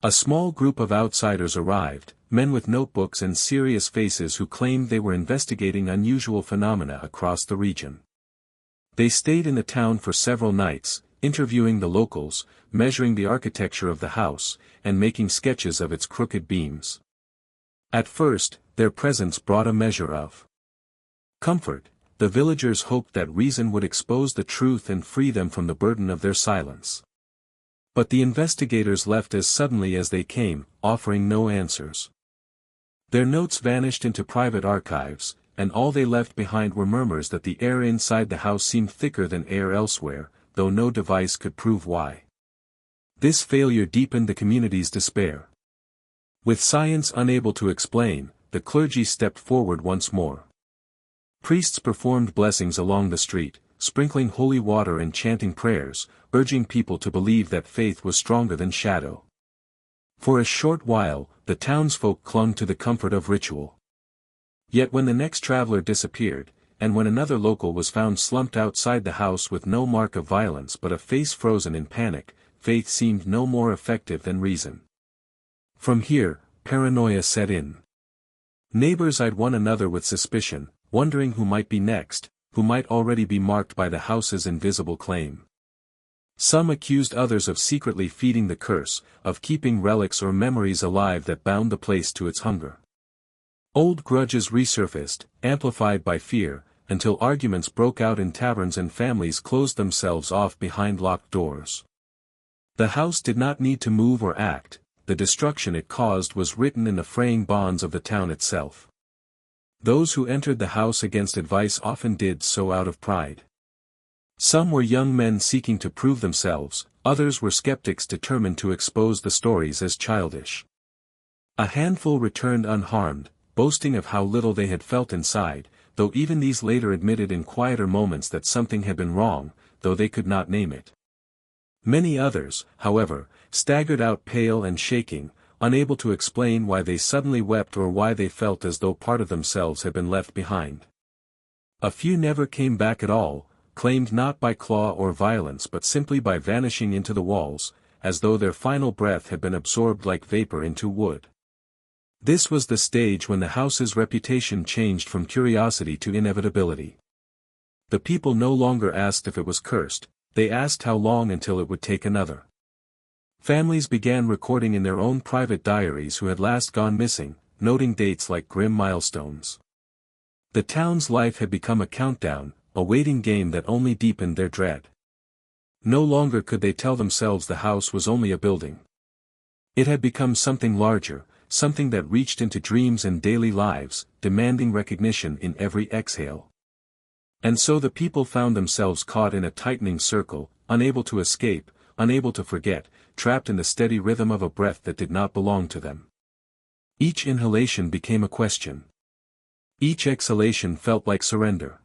A small group of outsiders arrived, men with notebooks and serious faces who claimed they were investigating unusual phenomena across the region. They stayed in the town for several nights, interviewing the locals, measuring the architecture of the house, and making sketches of its crooked beams. At first, their presence brought a measure of comfort. The villagers hoped that reason would expose the truth and free them from the burden of their silence. But the investigators left as suddenly as they came, offering no answers. Their notes vanished into private archives, and all they left behind were murmurs that the air inside the house seemed thicker than air elsewhere, though no device could prove why. This failure deepened the community's despair. With science unable to explain, the clergy stepped forward once more. Priests performed blessings along the street, sprinkling holy water and chanting prayers, urging people to believe that faith was stronger than shadow. For a short while, the townsfolk clung to the comfort of ritual. Yet when the next traveler disappeared, and when another local was found slumped outside the house with no mark of violence but a face frozen in panic, faith seemed no more effective than reason. From here, paranoia set in. Neighbors eyed one another with suspicion, wondering who might be next, who might already be marked by the house's invisible claim. Some accused others of secretly feeding the curse, of keeping relics or memories alive that bound the place to its hunger. Old grudges resurfaced, amplified by fear, until arguments broke out in taverns and families closed themselves off behind locked doors. The house did not need to move or act, the destruction it caused was written in the fraying bonds of the town itself. Those who entered the house against advice often did so out of pride. Some were young men seeking to prove themselves, others were skeptics determined to expose the stories as childish. A handful returned unharmed, boasting of how little they had felt inside, though even these later admitted in quieter moments that something had been wrong, though they could not name it. Many others, however, staggered out pale and shaking, unable to explain why they suddenly wept or why they felt as though part of themselves had been left behind. A few never came back at all, claimed not by claw or violence but simply by vanishing into the walls, as though their final breath had been absorbed like vapor into wood. This was the stage when the house's reputation changed from curiosity to inevitability. The people no longer asked if it was cursed, they asked how long until it would take another. Families began recording in their own private diaries who had last gone missing, noting dates like grim milestones. The town's life had become a countdown, a waiting game that only deepened their dread. No longer could they tell themselves the house was only a building. It had become something larger, something that reached into dreams and daily lives, demanding recognition in every exhale. And so the people found themselves caught in a tightening circle, unable to escape, unable to forget, trapped in the steady rhythm of a breath that did not belong to them. Each inhalation became a question. Each exhalation felt like surrender.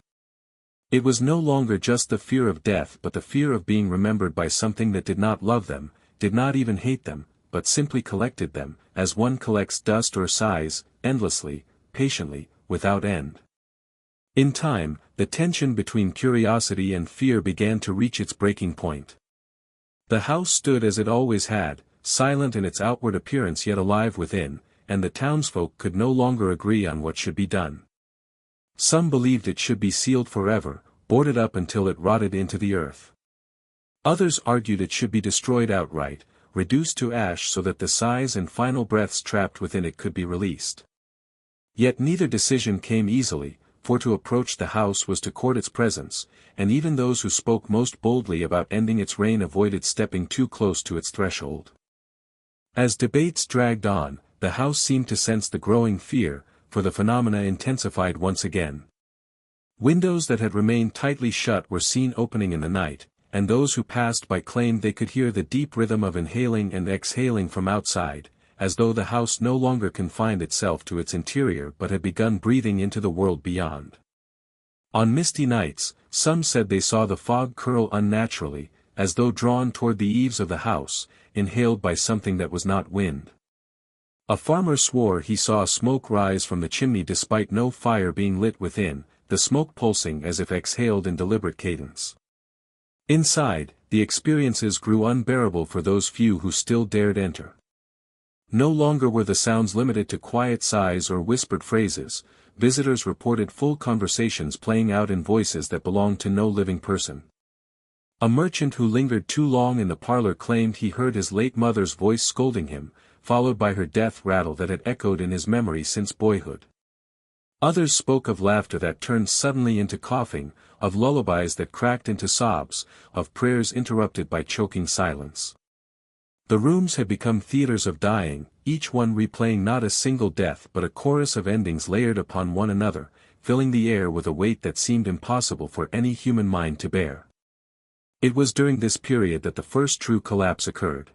It was no longer just the fear of death but the fear of being remembered by something that did not love them, did not even hate them, but simply collected them, as one collects dust or sighs, endlessly, patiently, without end. In time, the tension between curiosity and fear began to reach its breaking point. The house stood as it always had, silent in its outward appearance yet alive within, and the townsfolk could no longer agree on what should be done. Some believed it should be sealed forever, boarded up until it rotted into the earth. Others argued it should be destroyed outright, reduced to ash so that the sighs and final breaths trapped within it could be released. Yet neither decision came easily, for to approach the house was to court its presence, and even those who spoke most boldly about ending its reign avoided stepping too close to its threshold. As debates dragged on, the house seemed to sense the growing fear, for the phenomena intensified once again. Windows that had remained tightly shut were seen opening in the night, and those who passed by claimed they could hear the deep rhythm of inhaling and exhaling from outside, as though the house no longer confined itself to its interior but had begun breathing into the world beyond. On misty nights, some said they saw the fog curl unnaturally, as though drawn toward the eaves of the house, inhaled by something that was not wind. A farmer swore he saw smoke rise from the chimney despite no fire being lit within, the smoke pulsing as if exhaled in deliberate cadence. Inside, the experiences grew unbearable for those few who still dared enter. No longer were the sounds limited to quiet sighs or whispered phrases, visitors reported full conversations playing out in voices that belonged to no living person. A merchant who lingered too long in the parlor claimed he heard his late mother's voice scolding him, followed by her death rattle that had echoed in his memory since boyhood. Others spoke of laughter that turned suddenly into coughing, of lullabies that cracked into sobs, of prayers interrupted by choking silence. The rooms had become theaters of dying, each one replaying not a single death but a chorus of endings layered upon one another, filling the air with a weight that seemed impossible for any human mind to bear. It was during this period that the first true collapse occurred.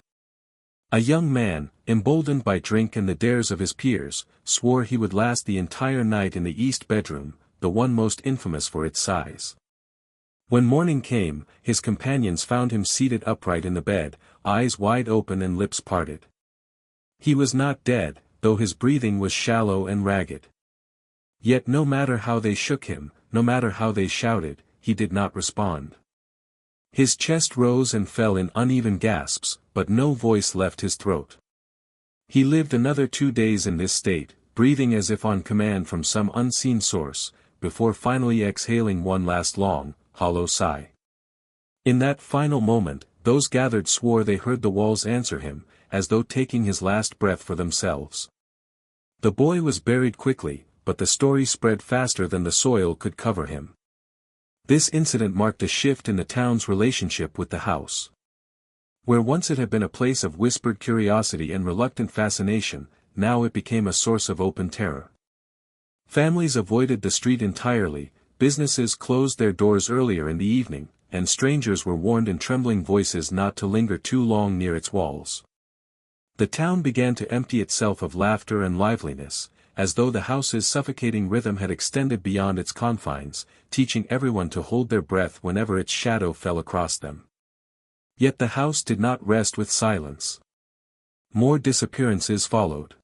A young man, emboldened by drink and the dares of his peers, swore he would last the entire night in the east bedroom, the one most infamous for its size. When morning came, his companions found him seated upright in the bed, eyes wide open and lips parted. He was not dead, though his breathing was shallow and ragged. Yet no matter how they shook him, no matter how they shouted, he did not respond. His chest rose and fell in uneven gasps, but no voice left his throat. He lived another 2 days in this state, breathing as if on command from some unseen source, before finally exhaling one last long, hollow sigh. In that final moment, those gathered swore they heard the walls answer him, as though taking his last breath for themselves. The boy was buried quickly, but the story spread faster than the soil could cover him. This incident marked a shift in the town's relationship with the house. Where once it had been a place of whispered curiosity and reluctant fascination, now it became a source of open terror. Families avoided the street entirely, businesses closed their doors earlier in the evening, and strangers were warned in trembling voices not to linger too long near its walls. The town began to empty itself of laughter and liveliness, as though the house's suffocating rhythm had extended beyond its confines, teaching everyone to hold their breath whenever its shadow fell across them. Yet the house did not rest with silence. More disappearances followed.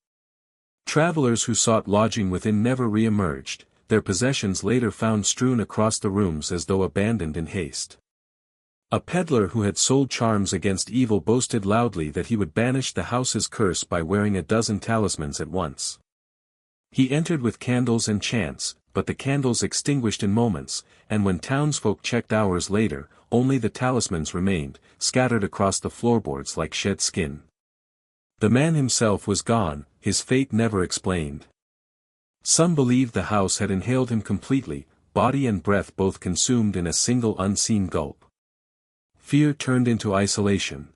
Travelers who sought lodging within never re-emerged, their possessions later found strewn across the rooms as though abandoned in haste. A peddler who had sold charms against evil boasted loudly that he would banish the house's curse by wearing a dozen talismans at once. He entered with candles and chants, but the candles extinguished in moments, and when townsfolk checked hours later, only the talismans remained, scattered across the floorboards like shed skin. The man himself was gone, his fate never explained. Some believed the house had inhaled him completely, body and breath both consumed in a single unseen gulp. Fear turned into isolation.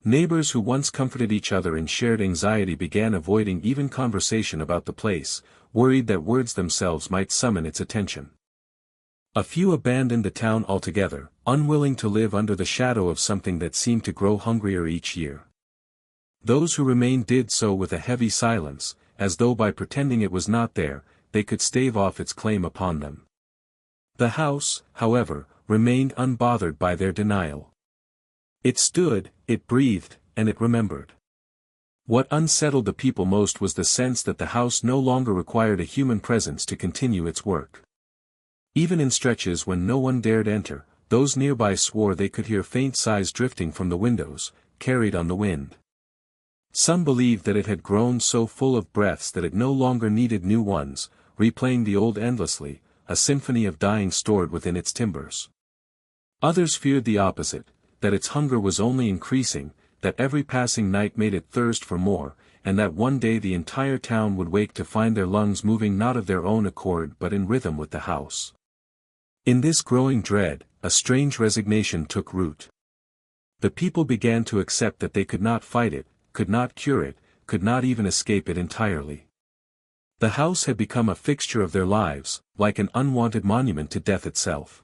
Neighbors who once comforted each other in shared anxiety began avoiding even conversation about the place, worried that words themselves might summon its attention. A few abandoned the town altogether, unwilling to live under the shadow of something that seemed to grow hungrier each year. Those who remained did so with a heavy silence, as though by pretending it was not there, they could stave off its claim upon them. The house, however, remained unbothered by their denial. It stood, it breathed, and it remembered. What unsettled the people most was the sense that the house no longer required a human presence to continue its work. Even in stretches when no one dared enter, those nearby swore they could hear faint sighs drifting from the windows, carried on the wind. Some believed that it had grown so full of breaths that it no longer needed new ones, replaying the old endlessly, a symphony of dying stored within its timbers. Others feared the opposite, that its hunger was only increasing, that every passing night made it thirst for more, and that one day the entire town would wake to find their lungs moving not of their own accord but in rhythm with the house. In this growing dread, a strange resignation took root. The people began to accept that they could not fight it, could not cure it, could not even escape it entirely. The house had become a fixture of their lives, like an unwanted monument to death itself.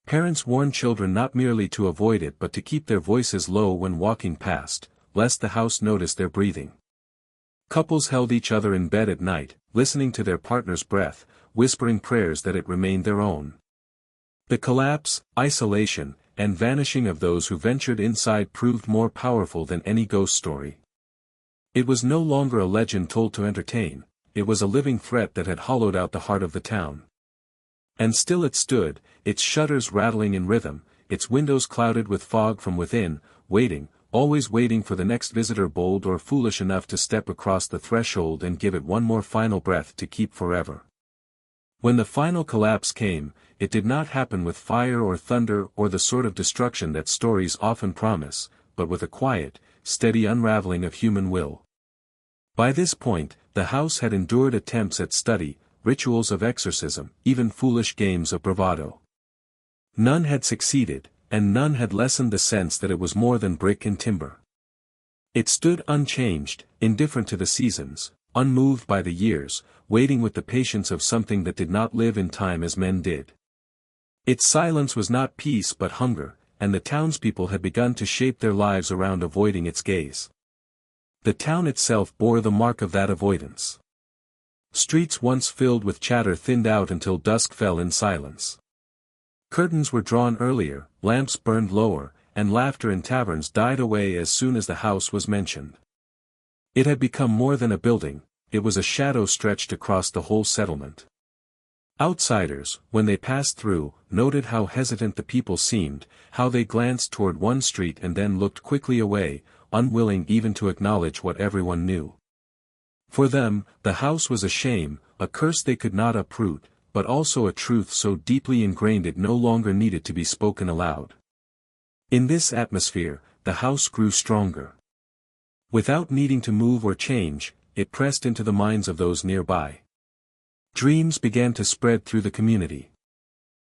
Parents warned children not merely to avoid it but to keep their voices low when walking past, lest the house notice their breathing. Couples held each other in bed at night, listening to their partner's breath, whispering prayers that it remained their own. The collapse, isolation, and vanishing of those who ventured inside proved more powerful than any ghost story. It was no longer a legend told to entertain, it was a living threat that had hollowed out the heart of the town. And still it stood, its shutters rattling in rhythm, its windows clouded with fog from within, waiting, always waiting for the next visitor bold or foolish enough to step across the threshold and give it one more final breath to keep forever. When the final collapse came, it did not happen with fire or thunder or the sort of destruction that stories often promise, but with a quiet, steady unraveling of human will. By this point, the house had endured attempts at study, rituals of exorcism, even foolish games of bravado. None had succeeded, and none had lessened the sense that it was more than brick and timber. It stood unchanged, indifferent to the seasons, unmoved by the years, waiting with the patience of something that did not live in time as men did. Its silence was not peace but hunger, and the townspeople had begun to shape their lives around avoiding its gaze. The town itself bore the mark of that avoidance. Streets once filled with chatter thinned out until dusk fell in silence. Curtains were drawn earlier, lamps burned lower, and laughter in taverns died away as soon as the house was mentioned. It had become more than a building, it was a shadow stretched across the whole settlement. Outsiders, when they passed through, noted how hesitant the people seemed, how they glanced toward one street and then looked quickly away, unwilling even to acknowledge what everyone knew. For them, the house was a shame, a curse they could not uproot, but also a truth so deeply ingrained it no longer needed to be spoken aloud. In this atmosphere, the house grew stronger. Without needing to move or change, it pressed into the minds of those nearby. Dreams began to spread through the community.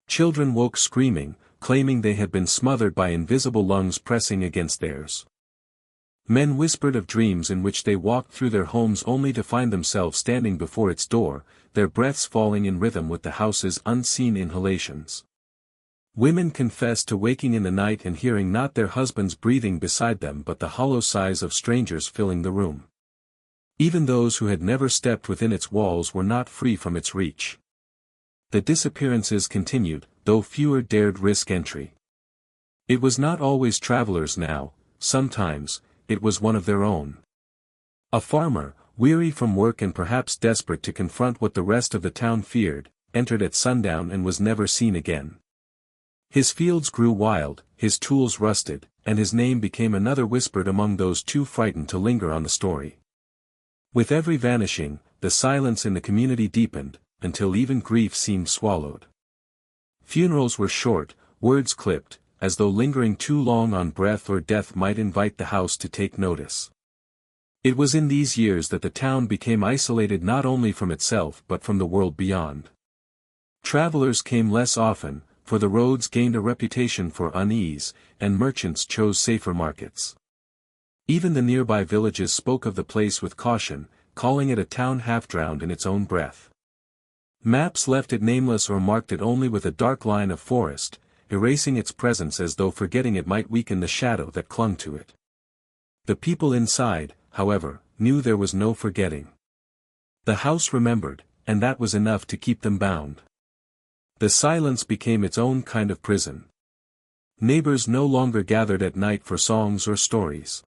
Children woke screaming, claiming they had been smothered by invisible lungs pressing against theirs. Men whispered of dreams in which they walked through their homes only to find themselves standing before its door, their breaths falling in rhythm with the house's unseen inhalations. Women confessed to waking in the night and hearing not their husbands breathing beside them but the hollow sighs of strangers filling the room. Even those who had never stepped within its walls were not free from its reach. The disappearances continued, though fewer dared risk entry. It was not always travelers now, sometimes, it was one of their own. A farmer, weary from work and perhaps desperate to confront what the rest of the town feared, entered at sundown and was never seen again. His fields grew wild, his tools rusted, and his name became another whispered among those too frightened to linger on the story. With every vanishing, the silence in the community deepened, until even grief seemed swallowed. Funerals were short, words clipped, as though lingering too long on breath or death might invite the house to take notice. It was in these years that the town became isolated not only from itself but from the world beyond. Travelers came less often, for the roads gained a reputation for unease, and merchants chose safer markets. Even the nearby villages spoke of the place with caution, calling it a town half-drowned in its own breath. Maps left it nameless or marked it only with a dark line of forest, erasing its presence as though forgetting it might weaken the shadow that clung to it. The people inside, however, knew there was no forgetting. The house remembered, and that was enough to keep them bound. The silence became its own kind of prison. Neighbors no longer gathered at night for songs or stories.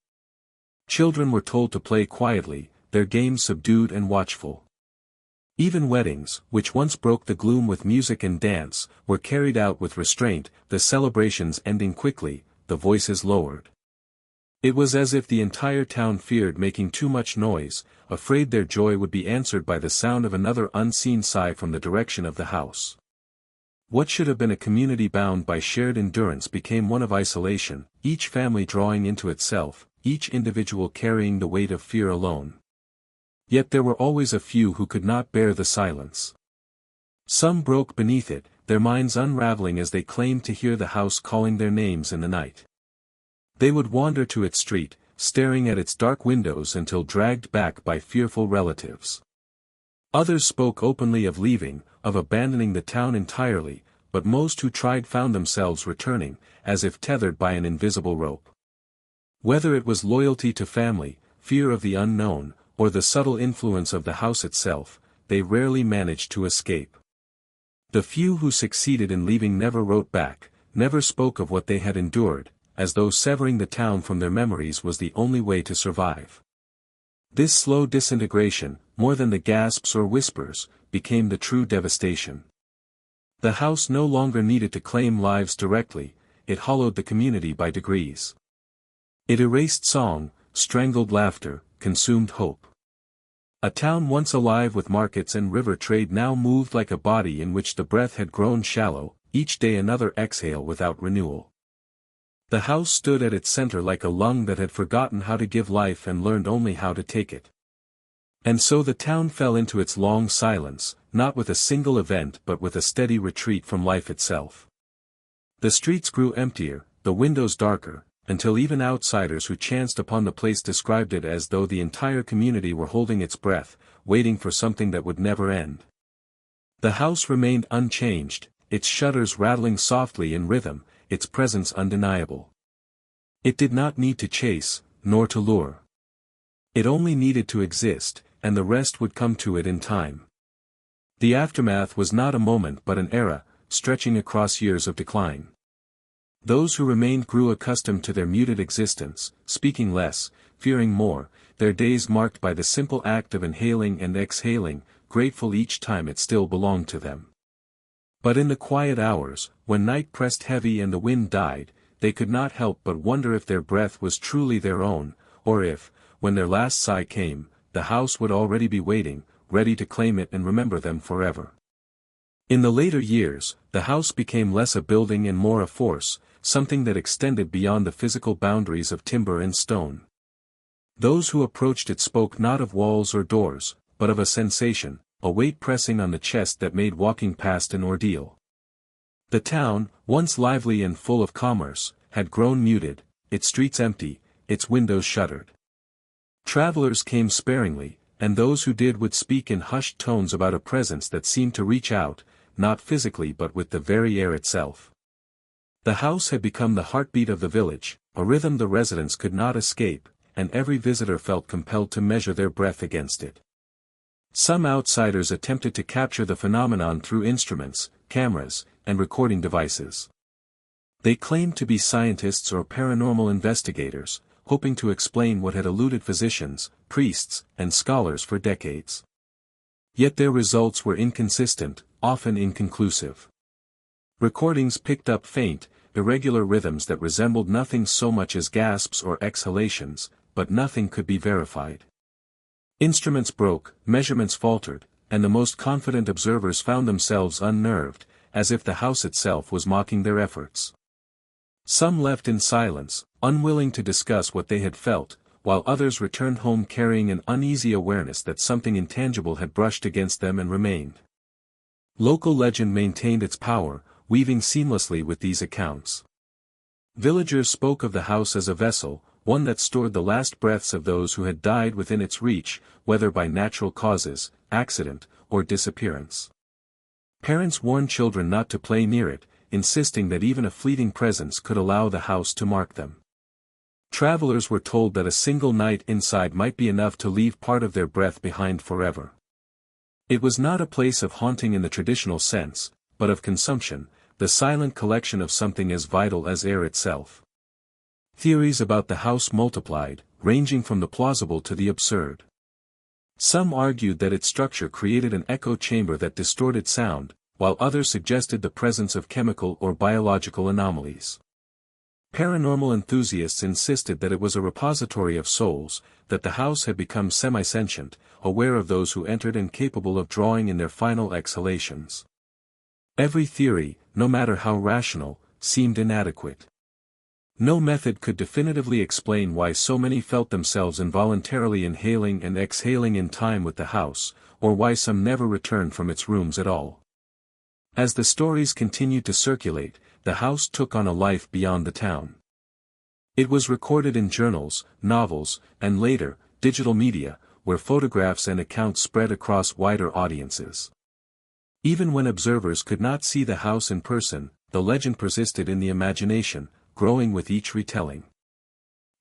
Children were told to play quietly, their games subdued and watchful. Even weddings, which once broke the gloom with music and dance, were carried out with restraint, the celebrations ending quickly, the voices lowered. It was as if the entire town feared making too much noise, afraid their joy would be answered by the sound of another unseen sigh from the direction of the house. What should have been a community bound by shared endurance became one of isolation, each family drawing into itself, each individual carrying the weight of fear alone. Yet there were always a few who could not bear the silence. Some broke beneath it, their minds unraveling as they claimed to hear the house calling their names in the night. They would wander to its street, staring at its dark windows until dragged back by fearful relatives. Others spoke openly of leaving, of abandoning the town entirely, but most who tried found themselves returning, as if tethered by an invisible rope. Whether it was loyalty to family, fear of the unknown, or the subtle influence of the house itself, they rarely managed to escape. The few who succeeded in leaving never wrote back, never spoke of what they had endured, as though severing the town from their memories was the only way to survive. This slow disintegration, more than the gasps or whispers, became the true devastation. The house no longer needed to claim lives directly, it hollowed the community by degrees. It erased song, strangled laughter, consumed hope. A town once alive with markets and river trade now moved like a body in which the breath had grown shallow, each day another exhale without renewal. The house stood at its center like a lung that had forgotten how to give life and learned only how to take it. And so the town fell into its long silence, not with a single event but with a steady retreat from life itself. The streets grew emptier, the windows darker, until even outsiders who chanced upon the place described it as though the entire community were holding its breath, waiting for something that would never end. The house remained unchanged, its shutters rattling softly in rhythm, its presence undeniable. It did not need to chase, nor to lure. It only needed to exist, and the rest would come to it in time. The aftermath was not a moment but an era, stretching across years of decline. Those who remained grew accustomed to their muted existence, speaking less, fearing more, their days marked by the simple act of inhaling and exhaling, grateful each time it still belonged to them. But in the quiet hours, when night pressed heavy and the wind died, they could not help but wonder if their breath was truly their own, or if, when their last sigh came, the house would already be waiting, ready to claim it and remember them forever. In the later years, the house became less a building and more a force, something that extended beyond the physical boundaries of timber and stone. Those who approached it spoke not of walls or doors, but of a sensation, a weight pressing on the chest that made walking past an ordeal. The town, once lively and full of commerce, had grown muted, its streets empty, its windows shuttered. Travelers came sparingly, and those who did would speak in hushed tones about a presence that seemed to reach out, not physically but with the very air itself. The house had become the heartbeat of the village, a rhythm the residents could not escape, and every visitor felt compelled to measure their breath against it. Some outsiders attempted to capture the phenomenon through instruments, cameras, and recording devices. They claimed to be scientists or paranormal investigators, hoping to explain what had eluded physicians, priests, and scholars for decades. Yet their results were inconsistent, often inconclusive. Recordings picked up faint, irregular rhythms that resembled nothing so much as gasps or exhalations, but nothing could be verified. Instruments broke, measurements faltered, and the most confident observers found themselves unnerved, as if the house itself was mocking their efforts. Some left in silence, unwilling to discuss what they had felt, while others returned home carrying an uneasy awareness that something intangible had brushed against them and remained. Local legend maintained its power, weaving seamlessly with these accounts. Villagers spoke of the house as a vessel, one that stored the last breaths of those who had died within its reach, whether by natural causes, accident, or disappearance. Parents warned children not to play near it, insisting that even a fleeting presence could allow the house to mark them. Travelers were told that a single night inside might be enough to leave part of their breath behind forever. It was not a place of haunting in the traditional sense, but of consumption, the silent collection of something as vital as air itself. Theories about the house multiplied, ranging from the plausible to the absurd. Some argued that its structure created an echo chamber that distorted sound, while others suggested the presence of chemical or biological anomalies. Paranormal enthusiasts insisted that it was a repository of souls, that the house had become semi-sentient, aware of those who entered and capable of drawing in their final exhalations. Every theory, no matter how rational, seemed inadequate. No method could definitively explain why so many felt themselves involuntarily inhaling and exhaling in time with the house, or why some never returned from its rooms at all. As the stories continued to circulate, the house took on a life beyond the town. It was recorded in journals, novels, and later, digital media, where photographs and accounts spread across wider audiences. Even when observers could not see the house in person, the legend persisted in the imagination, growing with each retelling.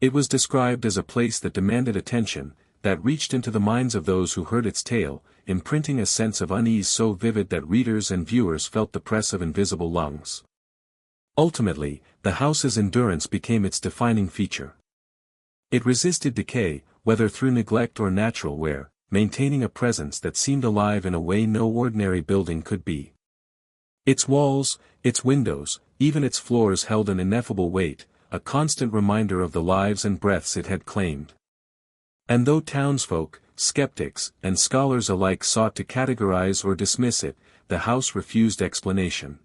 It was described as a place that demanded attention, that reached into the minds of those who heard its tale, imprinting a sense of unease so vivid that readers and viewers felt the press of invisible lungs. Ultimately, the house's endurance became its defining feature. It resisted decay, whether through neglect or natural wear, maintaining a presence that seemed alive in a way no ordinary building could be. Its walls, its windows, even its floors held an ineffable weight, a constant reminder of the lives and breaths it had claimed. And though townsfolk, skeptics, and scholars alike sought to categorize or dismiss it, the house refused explanation.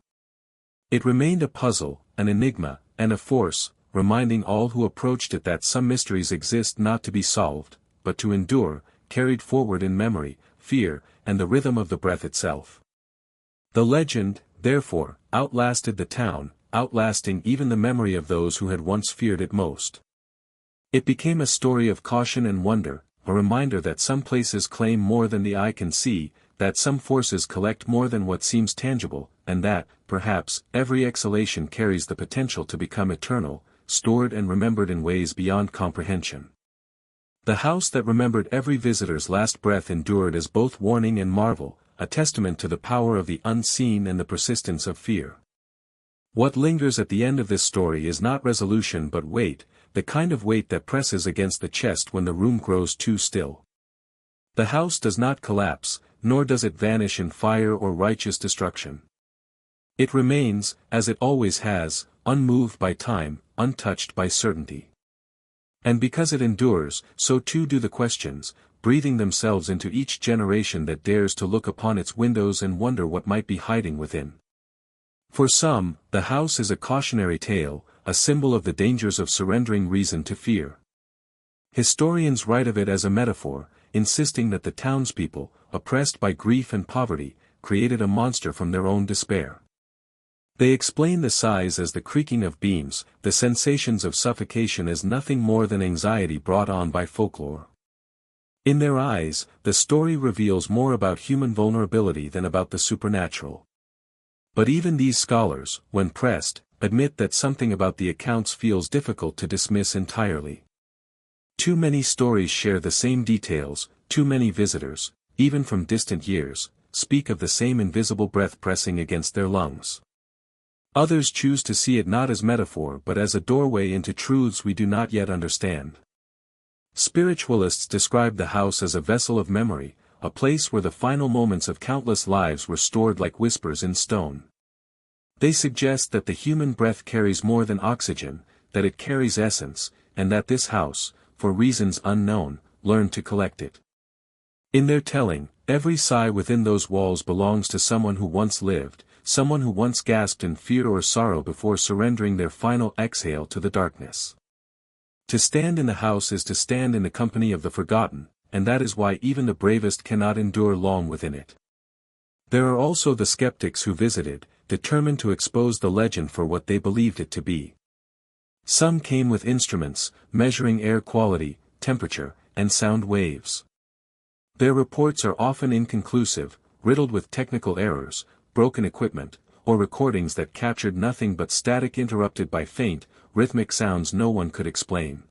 It remained a puzzle, an enigma, and a force, reminding all who approached it that some mysteries exist not to be solved, but to endure, carried forward in memory, fear, and the rhythm of the breath itself. The legend, therefore, outlasted the town, outlasting even the memory of those who had once feared it most. It became a story of caution and wonder, a reminder that some places claim more than the eye can see, that some forces collect more than what seems tangible, and that, perhaps, every exhalation carries the potential to become eternal, stored and remembered in ways beyond comprehension. The house that remembered every visitor's last breath endured as both warning and marvel, a testament to the power of the unseen and the persistence of fear. What lingers at the end of this story is not resolution but weight, the kind of weight that presses against the chest when the room grows too still. The house does not collapse, nor does it vanish in fire or righteous destruction. It remains, as it always has, unmoved by time, untouched by certainty. And because it endures, so too do the questions, breathing themselves into each generation that dares to look upon its windows and wonder what might be hiding within. For some, the house is a cautionary tale, a symbol of the dangers of surrendering reason to fear. Historians write of it as a metaphor, insisting that the townspeople, oppressed by grief and poverty, created a monster from their own despair. They explain the sighs as the creaking of beams, the sensations of suffocation as nothing more than anxiety brought on by folklore. In their eyes, the story reveals more about human vulnerability than about the supernatural. But even these scholars, when pressed, admit that something about the accounts feels difficult to dismiss entirely. Too many stories share the same details, too many visitors, even from distant years, speak of the same invisible breath pressing against their lungs. Others choose to see it not as metaphor but as a doorway into truths we do not yet understand. Spiritualists describe the house as a vessel of memory, a place where the final moments of countless lives were stored like whispers in stone. They suggest that the human breath carries more than oxygen, that it carries essence, and that this house, for reasons unknown, learned to collect it. In their telling, every sigh within those walls belongs to someone who once lived, someone who once gasped in fear or sorrow before surrendering their final exhale to the darkness. To stand in the house is to stand in the company of the forgotten, and that is why even the bravest cannot endure long within it. There are also the skeptics who visited, determined to expose the legend for what they believed it to be. Some came with instruments, measuring air quality, temperature, and sound waves. Their reports are often inconclusive, riddled with technical errors, broken equipment, or recordings that captured nothing but static interrupted by faint, rhythmic sounds no one could explain.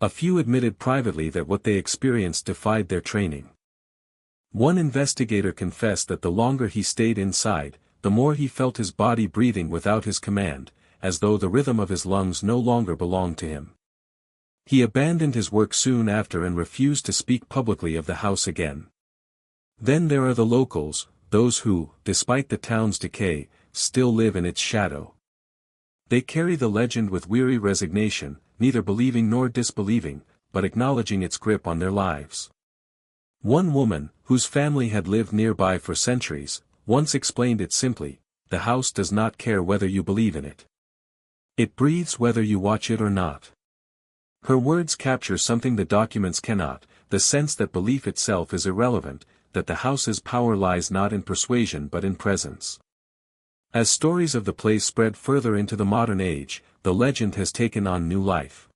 A few admitted privately that what they experienced defied their training. One investigator confessed that the longer he stayed inside, the more he felt his body breathing without his command, as though the rhythm of his lungs no longer belonged to him. He abandoned his work soon after and refused to speak publicly of the house again. Then there are the locals, those who, despite the town's decay, still live in its shadow. They carry the legend with weary resignation, neither believing nor disbelieving, but acknowledging its grip on their lives. One woman, whose family had lived nearby for centuries, once explained it simply: the house does not care whether you believe in it. It breathes whether you watch it or not. Her words capture something the documents cannot, the sense that belief itself is irrelevant, that the house's power lies not in persuasion but in presence. As stories of the place spread further into the modern age, the legend has taken on new life.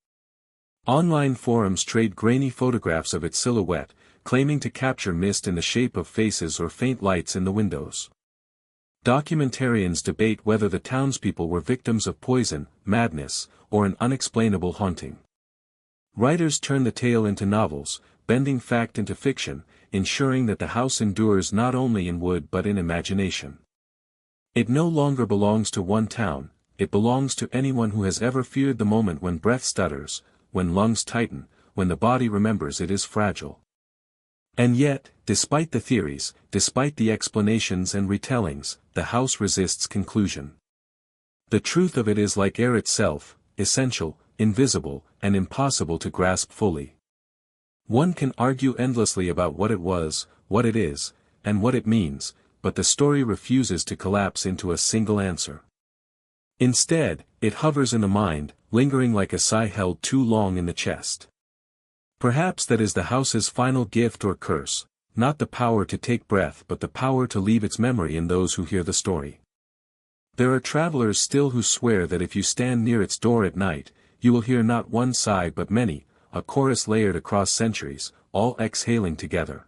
Online forums trade grainy photographs of its silhouette, claiming to capture mist in the shape of faces or faint lights in the windows. Documentarians debate whether the townspeople were victims of poison, madness, or an unexplainable haunting. Writers turn the tale into novels, bending fact into fiction, ensuring that the house endures not only in wood but in imagination. It no longer belongs to one town, it belongs to anyone who has ever feared the moment when breath stutters, when lungs tighten, when the body remembers it is fragile. And yet, despite the theories, despite the explanations and retellings, the house resists conclusion. The truth of it is like air itself, essential, invisible, and impossible to grasp fully. One can argue endlessly about what it was, what it is, and what it means, but the story refuses to collapse into a single answer. Instead, it hovers in the mind, lingering like a sigh held too long in the chest. Perhaps that is the house's final gift or curse, not the power to take breath but the power to leave its memory in those who hear the story. There are travelers still who swear that if you stand near its door at night, you will hear not one sigh but many, a chorus layered across centuries, all exhaling together.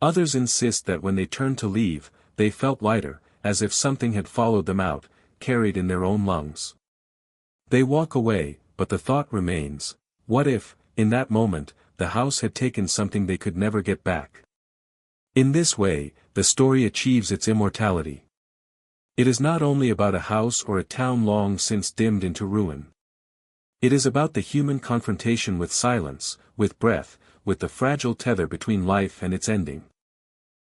Others insist that when they turned to leave, they felt lighter, as if something had followed them out, carried in their own lungs. They walk away, but the thought remains: what if, in that moment, the house had taken something they could never get back? In this way, the story achieves its immortality. It is not only about a house or a town long since dimmed into ruin. It is about the human confrontation with silence, with breath, with the fragile tether between life and its ending.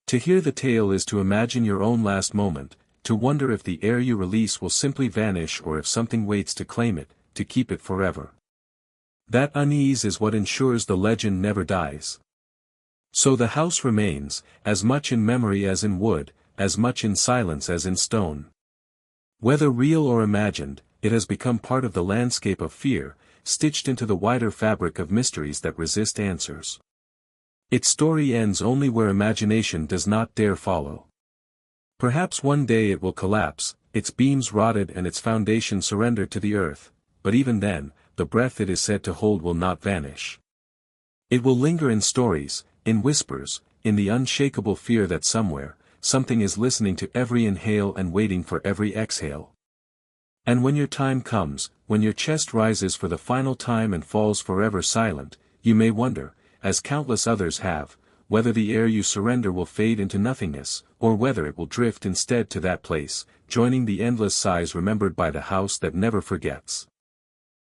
To hear the tale is to imagine your own last moment, to wonder if the air you release will simply vanish or if something waits to claim it, to keep it forever. That unease is what ensures the legend never dies. So the house remains, as much in memory as in wood, as much in silence as in stone. Whether real or imagined, it has become part of the landscape of fear, stitched into the wider fabric of mysteries that resist answers. Its story ends only where imagination does not dare follow. Perhaps one day it will collapse, its beams rotted and its foundation surrendered to the earth, but even then, the breath it is said to hold will not vanish. It will linger in stories, in whispers, in the unshakable fear that somewhere, something is listening to every inhale and waiting for every exhale. And when your time comes, when your chest rises for the final time and falls forever silent, you may wonder, as countless others have, whether the air you surrender will fade into nothingness, or whether it will drift instead to that place, joining the endless sighs remembered by the house that never forgets.